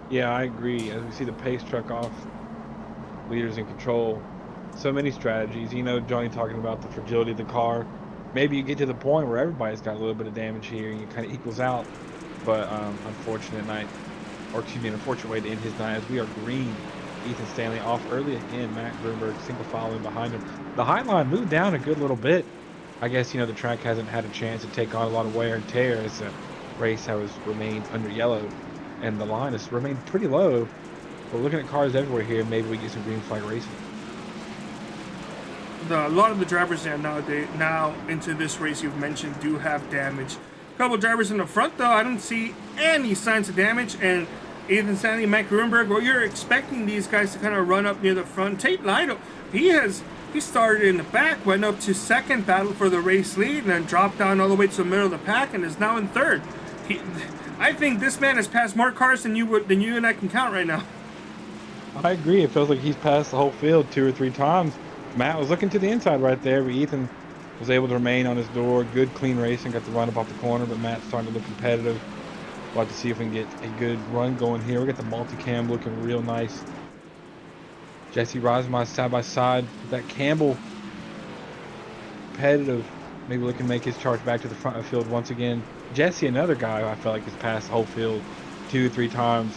Yeah, I agree. As we see the pace truck off, leaders in control, so many strategies. You know, Johnny talking about the fragility of the car. Maybe you get to the point where everybody's got a little bit of damage here and it kind of equals out. But unfortunate night, or excuse me, an unfortunate way to end his night as we are green. Ethan Stanley off early again. Matt Grunberg single following behind him. The high line moved down a good little bit. I guess, you know, the track hasn't had a chance to take on a lot of wear and tear as the race has remained under yellow. And the line has remained pretty low. But looking at cars everywhere here, maybe we get some green flag racing. A lot of the drivers that now into this race you've mentioned do have damage. A couple drivers in the front, though, I don't see any signs of damage. And Ethan Stanley, Matt Grunberg, well, you're expecting these guys to kind of run up near the front. Tate Lytle, he started in the back, went up to 2nd, battled for the race lead, and then dropped down all the way to the middle of the pack and is now in 3rd. I think this man has passed more cars than you and I can count right now. I agree. It feels like he's passed the whole field 2 or 3 times. Matt was looking to the inside right there, but Ethan was able to remain on his door. Good, clean racing. Got the run up off the corner, but Matt's starting to look competitive. We'll have to see if we can get a good run going here. We got the multicam looking real nice. Jesse Rosma side by side with that Campbell. Competitive. Maybe we can make his charge back to the front of the field once again. Jesse, another guy who I felt like has passed the whole field 2 or 3 times.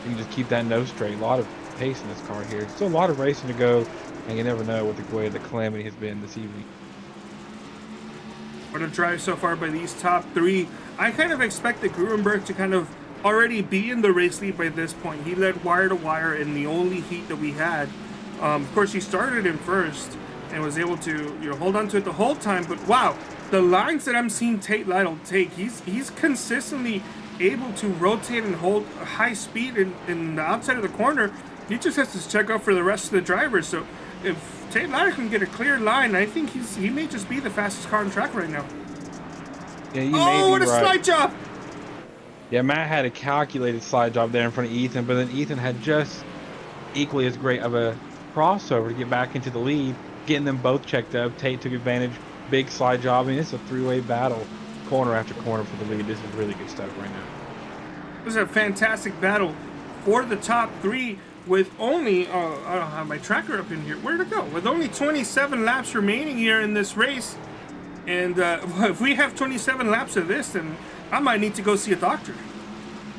You can just keep that nose straight. A lot of pace in this car here. Still a lot of racing to go, and you never know what the way the calamity has been this evening. What a drive so far by these top 3. I kind of expected Grunberg to kind of already be in the race lead by this point. He led wire to wire in the only heat that we had. Of course, he started in first and was able to hold on to it the whole time. But wow, the lines that I'm seeing Tate Lytle take, he's consistently able to rotate and hold a high speed in the outside of the corner. He just has to check out for the rest of the drivers. So if Tate Lytle can get a clear line, I think he may just be the fastest car on track right now. Yeah, what a slide job! Yeah, Matt had a calculated slide job there in front of Ethan, but then Ethan had just equally as great of a crossover to get back into the lead, getting them both checked up. Tate took advantage, big slide job. I mean, it's a 3-way battle, corner after corner for the lead. This is really good stuff right now. This is a fantastic battle for the top 3 with only, I don't have my tracker up in here. Where'd it go? With only 27 laps remaining here in this race. And if we have 27 laps of this, then I might need to go see a doctor.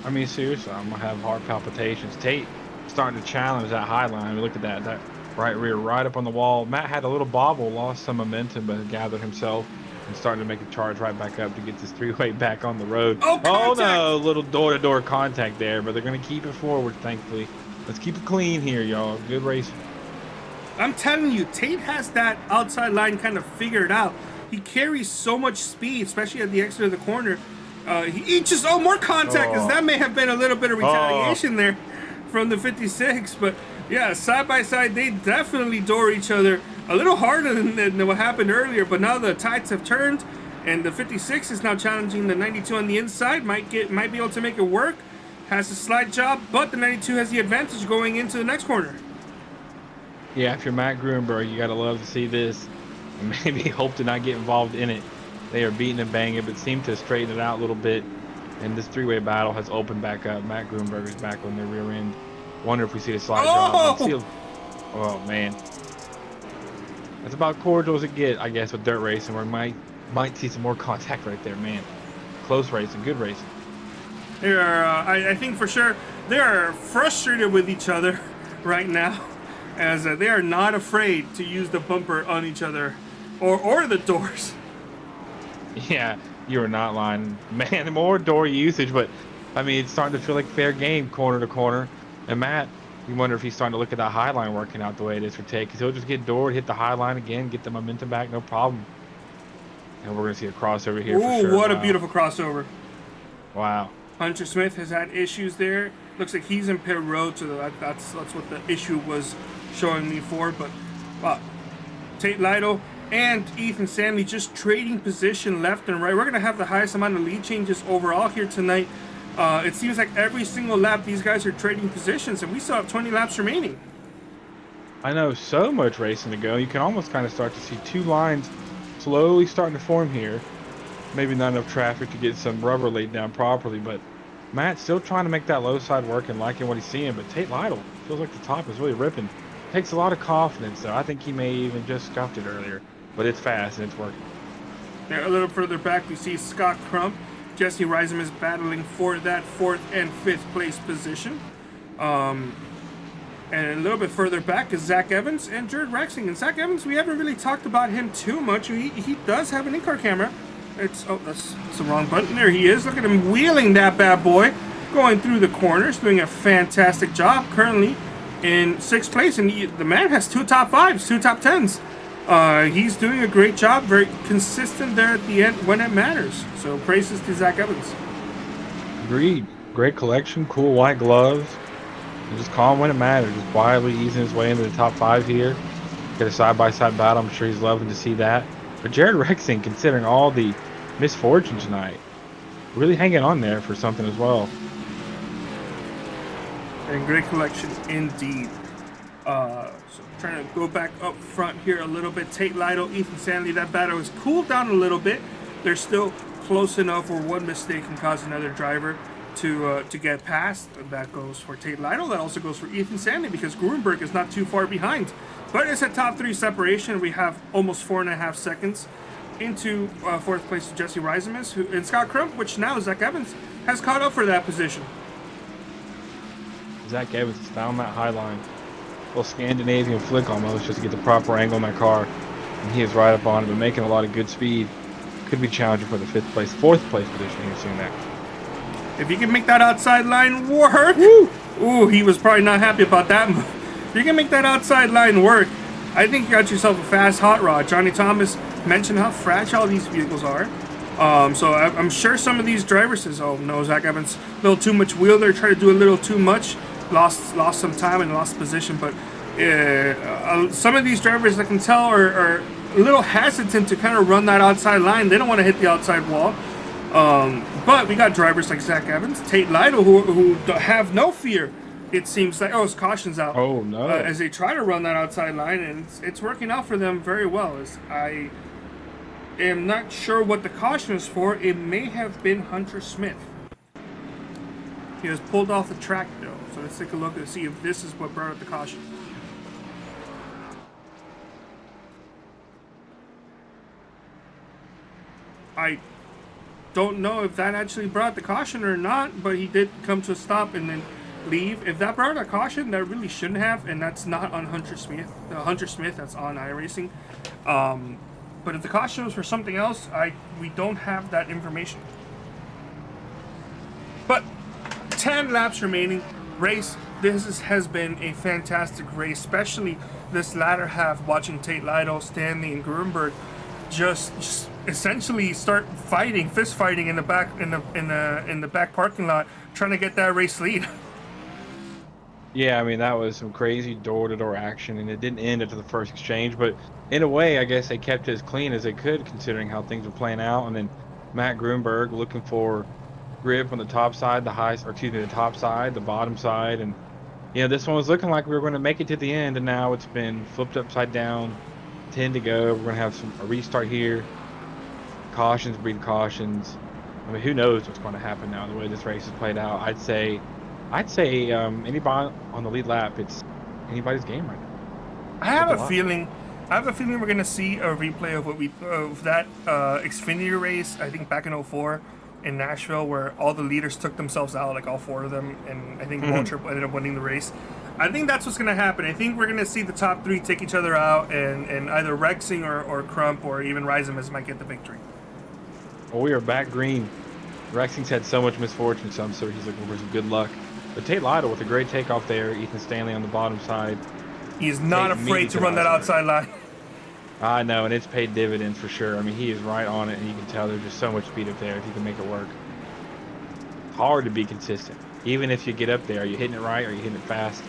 I mean, seriously, I'm going to have heart palpitations. Tate starting to challenge that high line. I mean, look at that right rear right up on the wall. Matt had a little bobble, lost some momentum, but gathered himself. and starting to make a charge right back up to get this three-way back on the road. Oh, contact! No, little door-to-door contact there, but they're going to keep it forward, thankfully. Let's keep it clean here, y'all. Good race. I'm telling you, Tate has that outside line kind of figured out. He carries so much speed, especially at the exit of the corner. He just, more contact, because that may have been a little bit of retaliation there from the 56. But yeah, side by side, they definitely door each other a little harder than what happened earlier. But now the tides have turned, and the 56 is now challenging the 92 on the inside. Might be able to make it work. Has a slight job, but the 92 has the advantage going into the next corner. Yeah, if you're Matt Grunberg, you got to love to see this. And maybe hope to not get involved in it. They are beating and banging, but seem to straighten it out a little bit. And this three-way battle has opened back up. Matt Grunberg is back on their rear end. Wonder if we see a slide job. Oh, man. That's about cordial as it get, I guess, with dirt racing. We might see some more contact right there, man. Close racing, good racing. They are, I think for sure, they are frustrated with each other right now, as they are not afraid to use the bumper on each other or the doors. Yeah, you are not lying. Man, more door usage, but I mean, it's starting to feel like fair game corner to corner. And Matt, you wonder if he's starting to look at that high line working out the way it is for Tate, because he'll just get doored, hit the high line again, get the momentum back, no problem. And we're going to see a crossover here for sure. What a beautiful crossover. Wow. Hunter Smith has had issues there. Looks like he's in pit road, so that's what the issue was showing me for. But Tate Lytle and Ethan Stanley just trading position left and right. We're going to have the highest amount of lead changes overall here tonight. It seems like every single lap these guys are trading positions, and we still have 20 laps remaining. I know, so much racing to go. You can almost kind of start to see two lines slowly starting to form here. Maybe not enough traffic to get some rubber laid down properly, but Matt's still trying to make that low side work and liking what he's seeing. But Tate Lytle feels like the top is really ripping. Takes a lot of confidence, though. I think he may even just scuffed it earlier, but it's fast and it's working. There, a little further back, we see Scott Crump. Jesse Reisman is battling for that 4th and 5th place position. And a little bit further back is Zach Evans and Jared Rexing. And Zach Evans, we haven't really talked about him too much. He does have an in-car camera. That's the wrong button. There he is. Look at him wheeling that bad boy, going through the corners, doing a fantastic job. Currently in 6th place, and the man has 2 top 5s, 2 top 10s. He's doing a great job, very consistent there at the end when it matters. So praises to Zach Evans. Agreed. Great collection, cool white gloves. And just calm when it matters. Just quietly easing his way into the top 5 here. Get a side-by-side battle. I'm sure he's loving to see that. But Jared Rexing, considering all the misfortune tonight, really hanging on there for something as well. And great collection indeed. So trying to go back up front here a little bit. Tate Lytle, Ethan Stanley, that battle has cooled down a little bit. They're still close enough where one mistake can cause another driver to get past. And that goes for Tate Lytle. That also goes for Ethan Stanley because Grunberg is not too far behind. But it's a top 3 separation. We have almost 4.5 seconds into 4th place Jesse Reisman and Scott Crump, which now Zach Evans has caught up for that position. Zach Evans has found that high line. A little Scandinavian flick almost just to get the proper angle in that car. And he is right up on it, but making a lot of good speed. Could be challenging for the 5th place, 4th place position here soon next. If you can make that outside line work. Woo! Ooh, he was probably not happy about that move. If you can make that outside line work, I think you got yourself a fast hot rod. Johnny Thomas mentioned how fragile these vehicles are. So I'm sure some of these drivers says, oh no, Zach Evans, a little too much wheel there, try to do a little too much, lost some time and lost position. But some of these drivers I can tell are a little hesitant to kind of run that outside line. They don't want to hit the outside wall. But we got drivers like Zach Evans, Tate Lytle, who have no fear. It seems like, his caution's out. Oh, no. As they try to run that outside line, and it's working out for them very well. I am not sure what the caution is for. It may have been Hunter Smith. He was pulled off the track, though. So let's take a look and see if this is what brought up the caution. I don't know if that actually brought the caution or not, but he did come to a stop and then leave. If that brought a caution, that really shouldn't have, and that's not on Hunter Smith. Hunter Smith, that's on iRacing. But But if the caution was for something else, we don't have that information. But 10 laps remaining. Race. Has been a fantastic race, especially this latter half. Watching Tate Lido, Stanley, and Grunberg just essentially start fighting, fist fighting in the back in the back parking lot, trying to get that race lead. Yeah, I mean, that was some crazy door-to-door action, and it didn't end after the first exchange, but in a way, I guess they kept it as clean as they could, considering how things were playing out. And then Matt Grunberg looking for grip on the top side, the top side, the bottom side, and this one was looking like we were going to make it to the end, and now it's been flipped upside down. 10 to go. We're going to have a restart here. Cautions breed cautions. I mean, who knows what's going to happen now, the way this race is played out. I'd say anybody on the lead lap, it's anybody's game right now. I have a feeling we're gonna see a replay of that Xfinity race. I think back in 2004 in Nashville, where all the leaders took themselves out, like all 4 of them, and I think Waltrip ended up winning the race. I think that's what's gonna happen. I think we're gonna see the top 3 take each other out, and either Rexing or Crump or even Reisemas might get the victory. Well, we are back green. Rexing's had so much misfortune, so I'm sure he's looking for some good luck. But Tate Lido with a great takeoff there. Ethan Stanley on the bottom side. He's not afraid to run that outside line. I know, and it's paid dividends for sure. I mean, he is right on it, and you can tell there's just so much speed up there if you can make it work. It's hard to be consistent. Even if you get up there, are you hitting it right or are you hitting it fast?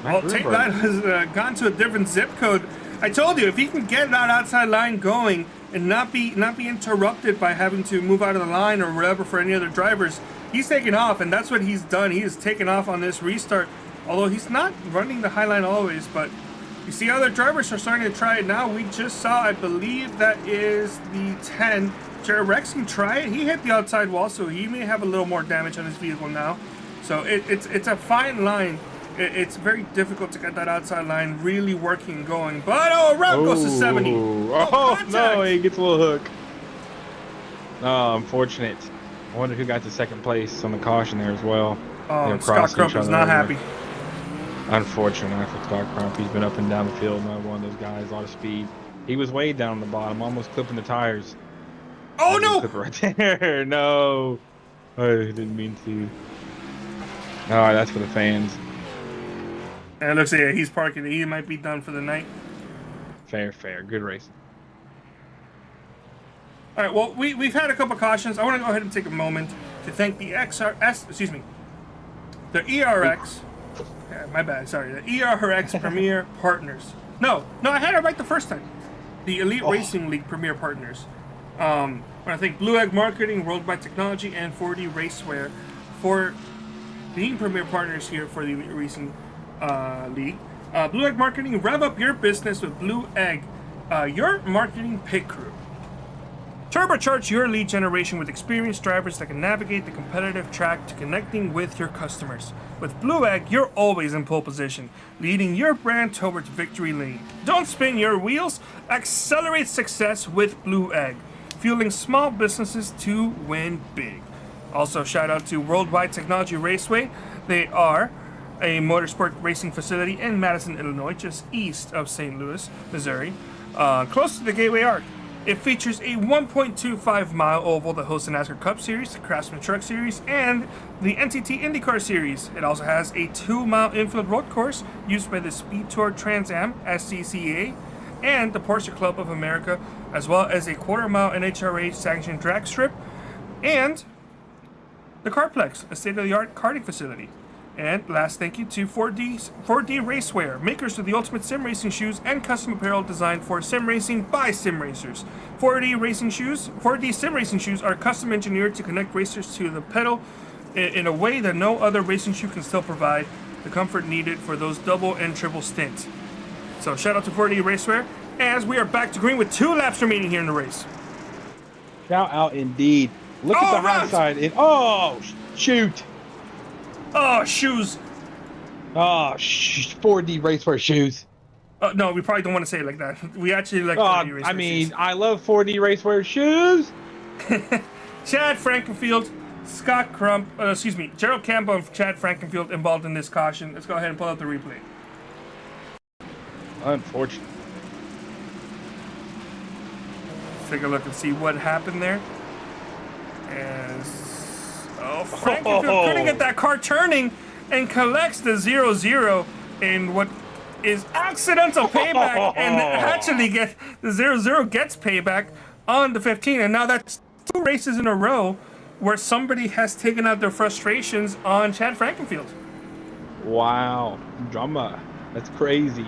Well, Tate Lido has gone to a different zip code. I told you, if he can get that outside line going and not be interrupted by having to move out of the line or whatever for any other drivers, he's taking off, and that's what he's done. He has taken off on this restart, although he's not running the high line always, but you see other drivers are starting to try it now. We just saw, I believe that is the 10, Jared Rexing try it. He hit the outside wall, so he may have a little more damage on his vehicle now. So it's a fine line. It's very difficult to get that outside line really working, going. But around goes to 70. Oh no, he gets a little hook. Oh, unfortunate. I wonder who got to second place on the caution there as well. Oh, Scott Crump is not happy. Unfortunately for Scott Crump, he's been up and down the field. Not one of those guys, a lot of speed. He was way down on the bottom, almost clipping the tires. Oh no! Right there, no. I didn't mean to. All right, that's for the fans. And it looks like he's parking. He might be done for the night. Fair. Good racing. All right, well, we've had a couple cautions. I want to go ahead and take a moment to thank the the ERX. Yeah, my bad, sorry. The ERX Premier Partners. No, I had it right the first time. The Elite Racing League Premier Partners. I want to thank Blue Egg Marketing, Worldwide Technology, and 4D Raceware for being premier partners here for the Elite Racing League. Blue Egg Marketing, rev up your business with Blue Egg, your marketing pit crew. Turbocharge your lead generation with experienced drivers that can navigate the competitive track to connecting with your customers. With Blue Egg, you're always in pole position, leading your brand towards victory lane. Don't spin your wheels, accelerate success with Blue Egg, fueling small businesses to win big. Also, shout out to Worldwide Technology Raceway. They are a motorsport racing facility in Madison, Illinois, just east of St. Louis, Missouri, close to the Gateway Arc. It features a 1.25-mile oval that hosts the NASCAR Cup Series, the Craftsman Truck Series, and the NTT IndyCar Series. It also has a 2-mile infield road course used by the Speed Tour Trans Am SCCA and the Porsche Club of America, as well as a quarter-mile NHRA sanctioned drag strip, and the Carplex, a state-of-the-art karting facility. And last thank you to 4D Racewear, makers of the ultimate sim racing shoes and custom apparel designed for sim racing by sim racers. 4D sim racing shoes are custom engineered to connect racers to the pedal in a way that no other racing shoe can still provide the comfort needed for those double and triple stints. So shout out to 4D Racewear, as we are back to green with 2 laps remaining here in the race. Shout out indeed. Look at the high side. Shoot. Oh, shoes. 4D Racewear shoes. No, we probably don't want to say it like that. We actually like 4D Racewear shoes. I love 4D Racewear shoes. Chad Frankenfield, Scott Crump, Gerald Campbell and Chad Frankenfield involved in this caution. Let's go ahead and pull out the replay. Unfortunate. Let's take a look and see what happened there. Frankenfield couldn't get that car turning and collects the 0-0 in what is accidental payback, and actually the 0-0 gets payback on the 15, and now that's 2 races in a row where somebody has taken out their frustrations on Chad Frankenfield. Wow, drama. That's crazy.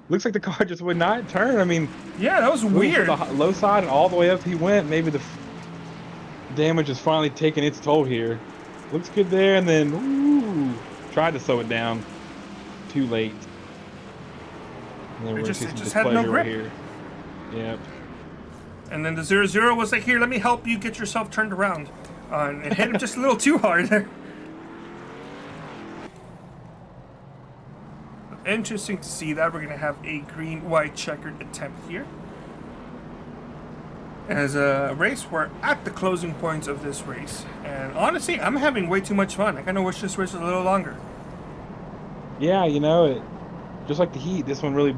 Looks like the car just would not turn. I mean, yeah, that was weird. The low side and all the way up he went. Maybe the damage is finally taking its toll here. Looks good there, and then ooh, tried to slow it down. Too late. And then It we're just gonna see some had no displeasure grip. right here. Yep. And then the 0-0 was like, here, let me help you get yourself turned around. And it hit him just a little too hard there. Interesting to see that. We're going to have a green-white checkered attempt here. As a race, we're at the closing points of this race. And honestly, I'm having way too much fun. I kind of wish this race was a little longer. Yeah, you know, just like the heat, this one really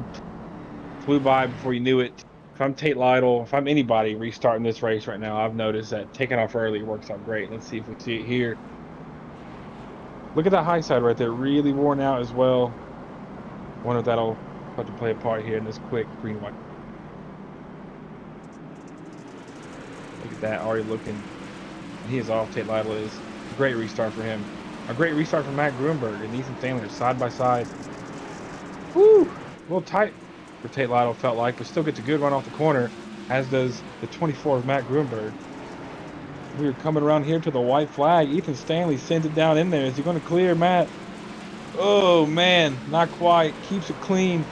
flew by before you knew it. If I'm Tate Lytle, if I'm anybody restarting this race right now, I've noticed that taking off early works out great. Let's see if we see it here. Look at that high side right there, really worn out as well. Wonder if that'll have to play a part here in this quick green white. Look at that, already looking. He is off. Tate Lytle is. Great restart for him. A great restart for Matt Grunberg and Ethan Stanley side by side. Woo! A little tight for Tate Lytle, felt like, but still gets a good run off the corner, as does the 24 of Matt Grunberg. We're coming around here to the white flag. Ethan Stanley sends it down in there. Is he going to clear Matt? Oh, man, not quite. Keeps it clean.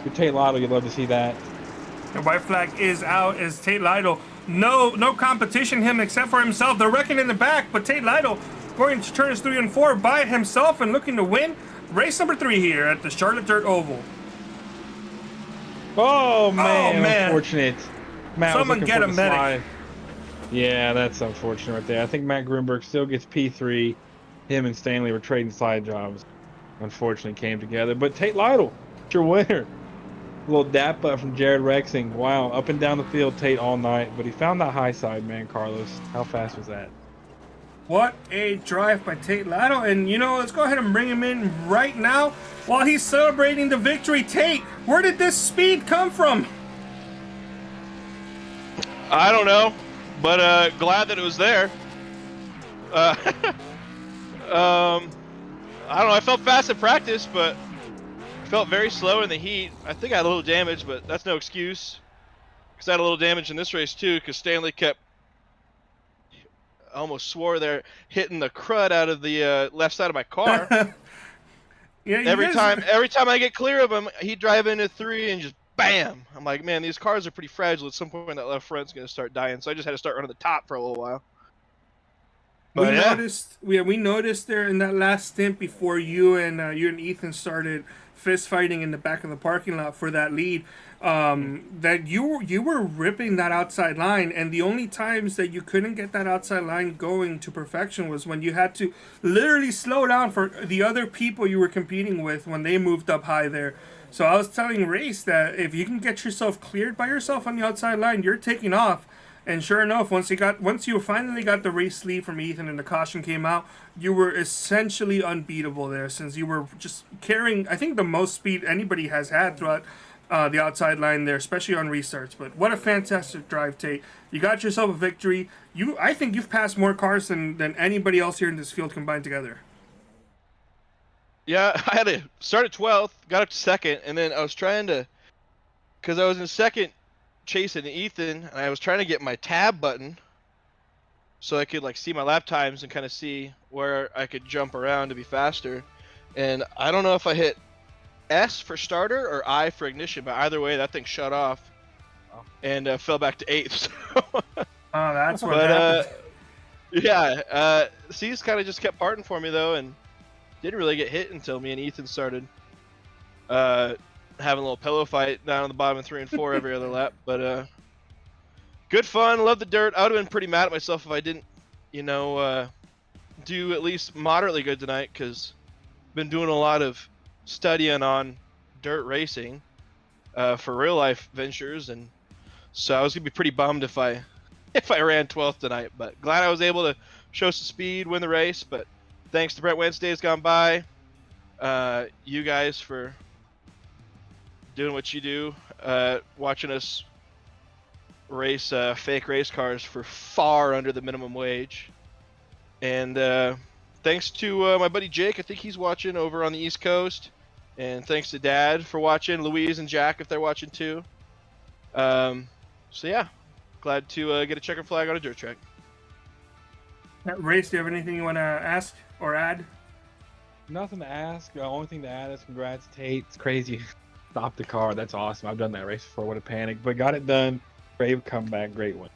For Tate Lytle, you'd love to see that. The white flag is out as Tate Lytle. No competition him except for himself. They're wrecking in the back, but Tate Lytle going to turns 3 and 4 by himself and looking to win race number 3 here at the Charlotte Dirt Oval. Oh, man. Unfortunate. Matt Someone get a medic. Slide. Yeah, that's unfortunate right there. I think Matt Grunberg still gets P3. Him and Stanley were trading side jobs. Unfortunately came together. But Tate Lytle, your winner. A little dap up from Jared Rexing. Wow, up and down the field, Tate all night. But he found that high side, man, Carlos. How fast was that? What a drive by Tate Lytle. And, you know, let's go ahead and bring him in right now while he's celebrating the victory. Tate, where did this speed come from? I don't know, but glad that it was there. I don't know. I felt fast in practice, but felt very slow in the heat. I think I had a little damage, but that's no excuse. Because I had a little damage in this race, too, because Stanley kept... I almost swore they're hitting the crud out of the left side of my car. Yeah, every time I get clear of him, he'd drive into 3 and just bam. I'm like, man, these cars are pretty fragile. At some point, that left front's gonna start dying. So I just had to start running the top for a little while. But we noticed there in that last stint before you and Ethan started fist fighting in the back of the parking lot for that lead. That you were ripping that outside line, and the only times that you couldn't get that outside line going to perfection was when you had to literally slow down for the other people you were competing with when they moved up high there. So I was telling Race that if you can get yourself cleared by yourself on the outside line, you're taking off. And sure enough, once you finally got the race lead from Ethan and the caution came out, you were essentially unbeatable there, since you were just carrying, I think, the most speed anybody has had throughout the outside line there, especially on restarts. But what a fantastic drive, Tate. You got yourself a victory. I think you've passed more cars than anybody else here in this field combined together. Yeah, I had to start at 12th, got up to 2nd, and then I was trying to, because I was in 2nd chasing Ethan, and I was trying to get my tab button so I could like see my lap times and kind of see where I could jump around to be faster. And I don't know if I hit S for starter or I for ignition, but either way, that thing shut off and fell back to 8th. Oh, that's what happened. Yeah, C's kind of just kept parting for me though, and didn't really get hit until me and Ethan started having a little pillow fight down on the bottom of 3 and 4 every other lap. But good fun. Love the dirt. I would have been pretty mad at myself if I didn't, do at least moderately good tonight, because I've been doing a lot of studying on dirt racing. for real life ventures, and so I was gonna be pretty bummed if I ran 12th tonight. But glad I was able to show some speed, win the race. But thanks to Brett Wednesday's gone by, you guys for doing what you do, watching us race fake race cars for far under the minimum wage. And thanks to my buddy Jake, I think he's watching over on the East Coast. And thanks to Dad for watching, Louise and Jack if they're watching too. So yeah, glad to get a checkered flag on a dirt track. Race, do you have anything you want to ask or add? Nothing to ask. The only thing to add is congrats, Tate. It's crazy. Stopped the car. That's awesome. I've done that race before. What a panic. But got it done. Brave comeback. Great one.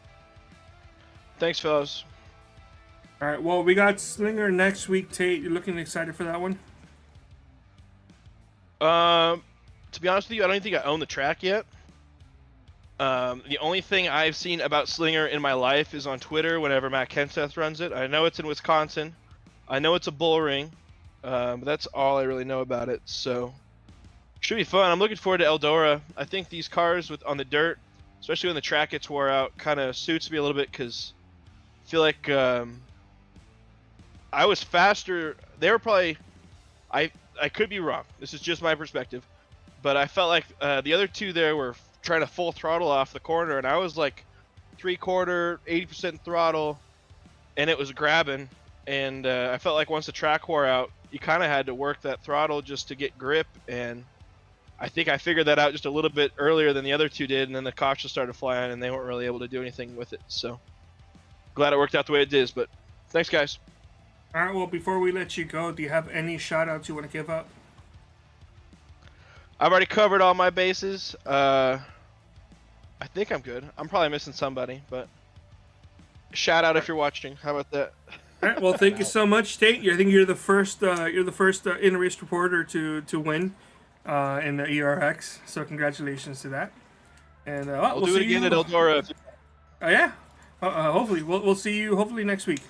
Thanks, fellas. All right, well, we got Slinger next week, Tate. You're looking excited for that one? To be honest with you, I don't even think I own the track yet. The only thing I've seen about Slinger in my life is on Twitter whenever Matt Kenseth runs it. I know it's in Wisconsin. I know it's a bull ring. But that's all I really know about it. So should be fun. I'm looking forward to Eldora. I think these cars on the dirt, especially when the track gets wore out, kind of suits me a little bit because I feel like I was faster. They were probably, I could be wrong. This is just my perspective, but I felt like the other two there were trying to full throttle off the corner, and I was like 3/4, 80% throttle, and it was grabbing. And I felt like once the track wore out, you kind of had to work that throttle just to get grip. And I think I figured that out just a little bit earlier than the other two did. And then the caution started flying, and they weren't really able to do anything with it. So glad it worked out the way it did. But thanks, guys. All right, well, before we let you go, do you have any shout-outs you want to give up? I've already covered all my bases. I think I'm good. I'm probably missing somebody, but shout out if you're watching. How about that? All right, well, thank you so much, Tate. I think you're the first in-race reporter to win in the ERX. So congratulations to that. And we'll do it again at Eldora. Oh yeah. Hopefully, we'll see you hopefully next week.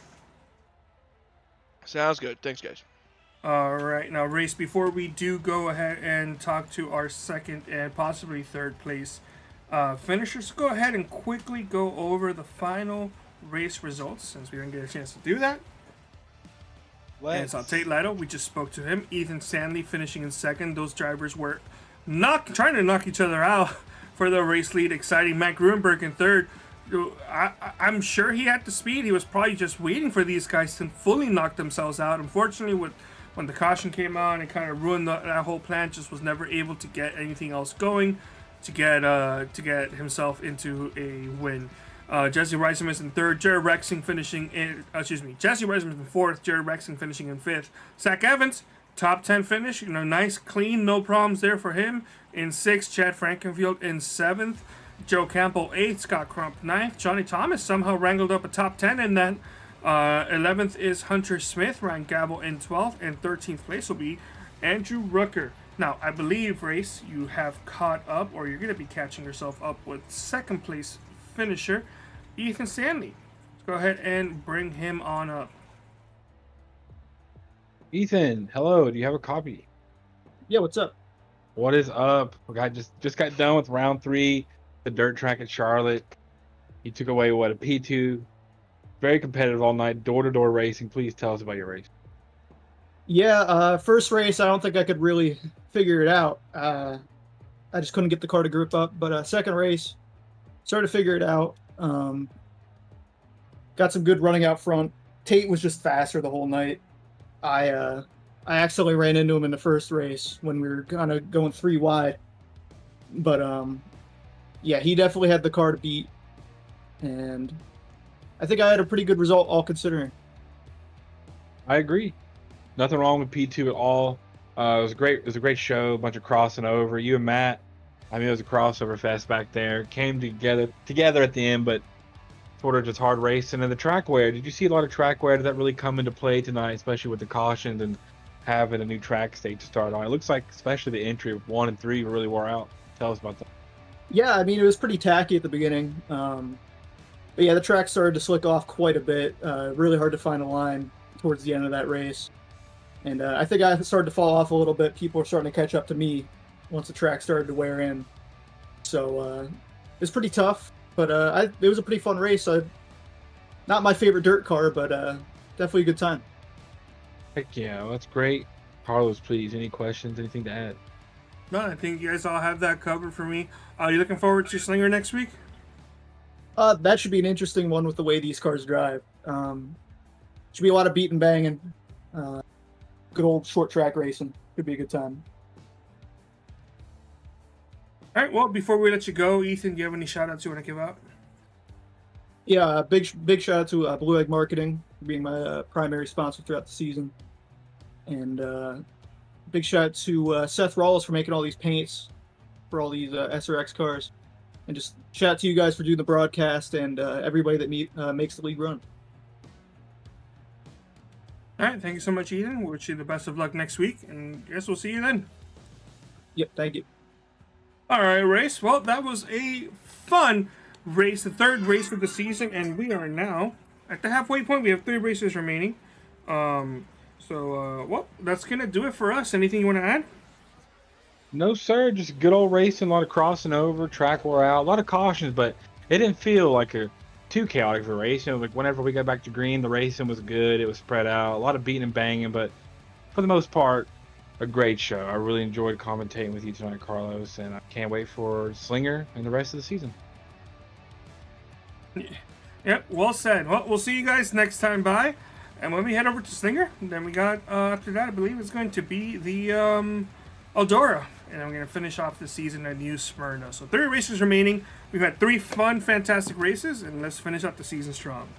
Sounds good. Thanks, guys. All right, now Race. Before we do go ahead and talk to our second and possibly third place finishers, go ahead and quickly go over the final race results since we didn't get a chance to do that. And it's on Tate Lato. We just spoke to him. Ethan Stanley finishing in second. Those drivers were trying to knock each other out for the race lead. Exciting. Matt Gruenberg in third. I'm sure he had the speed. He was probably just waiting for these guys to fully knock themselves out. Unfortunately, when the caution came out, it kind of ruined that whole plan. Just was never able to get anything else going to get himself into a win. Jesse Reisman is in third. Jared Rexing finishing in. Jesse Reisman in fourth. Jared Rexing finishing in fifth. Zach Evans, top 10 finish. Nice, clean, no problems there for him. In sixth, Chad Frankenfield in seventh. Joe Campbell eighth. Scott Crump ninth. Johnny Thomas somehow wrangled up a top 10 in that. 11th is Hunter Smith. Ryan Gabel in 12th. And 13th place will be Andrew Rooker. Now, I believe, Race, you have caught up, or you're going to be catching yourself up with second place finisher Ethan Stanley. Let's go ahead and bring him on up. Ethan, hello. Do you have a copy? Yeah, what's up? What is up? I just got done with round 3, the dirt track at Charlotte. You took away a P2. Very competitive all night, door-to-door racing. Please tell us about your race. Yeah, first race, I don't think I could really figure it out. I just couldn't get the car to group up. But second race, started to figure it out. Got some good running out front. Tate was just faster the whole night. I accidentally ran into him in the first race when we were kind of going 3 wide. But yeah, he definitely had the car to beat. And I think I had a pretty good result, all considering. I agree. Nothing wrong with P2 at all. It was great. It was a great show. A bunch of crossing over. You and Matt. I mean, it was a crossover fest back there. Came together at the end, but sort of just hard racing. And the track wear. Did you see a lot of track wear? Did that really come into play tonight, especially with the cautions and having a new track state to start on? It looks like, especially the entry of 1 and 3, really wore out. Tell us about that. Yeah, I mean, it was pretty tacky at the beginning. But yeah, the track started to slick off quite a bit. Really hard to find a line towards the end of that race. And I think I started to fall off a little bit. People were starting to catch up to me once the track started to wear in. So it was pretty tough, but it was a pretty fun race. Not my favorite dirt car, but definitely a good time. Heck yeah, well, that's great. Carlos, please, any questions, anything to add? No, I think you guys all have that covered for me. Are you looking forward to Slinger next week? That should be an interesting one with the way these cars drive. Should be a lot of beating, banging. Good old short track racing. Could be a good time. All right, well, before we let you go, Ethan, do you have any shout outs you want to give out? Yeah, big shout out to Blue Egg Marketing for being my primary sponsor throughout the season. And big shout out to Seth Rawls for making all these paints for all these SRX cars. And just shout out to you guys for doing the broadcast and everybody that makes the league run. All right, thank you so much, Ethan. We wish you the best of luck next week, and I guess we'll see you then. Yep, thank you. All right, race. Well, that was a fun race, the third race of the season, and we are now at the halfway point. We have 3 races remaining. Well, that's going to do it for us. Anything you want to add? No, sir. Just good old racing, a lot of crossing over, track wore out, a lot of cautions, but it didn't feel like too chaotic of a race. You know, like whenever we got back to green, the racing was good. It was spread out, a lot of beating and banging, but for the most part, a great show. I really enjoyed commentating with you tonight, Carlos, and I can't wait for Slinger and the rest of the season. Yep, well said. Well, we'll see you guys next time by. And when we head over to Slinger, then we got, after that, I believe it's going to be the Eldora. And I'm going to finish off the season at New Smyrna. So 3 races remaining. We've had 3 fun, fantastic races, and let's finish up the season strong.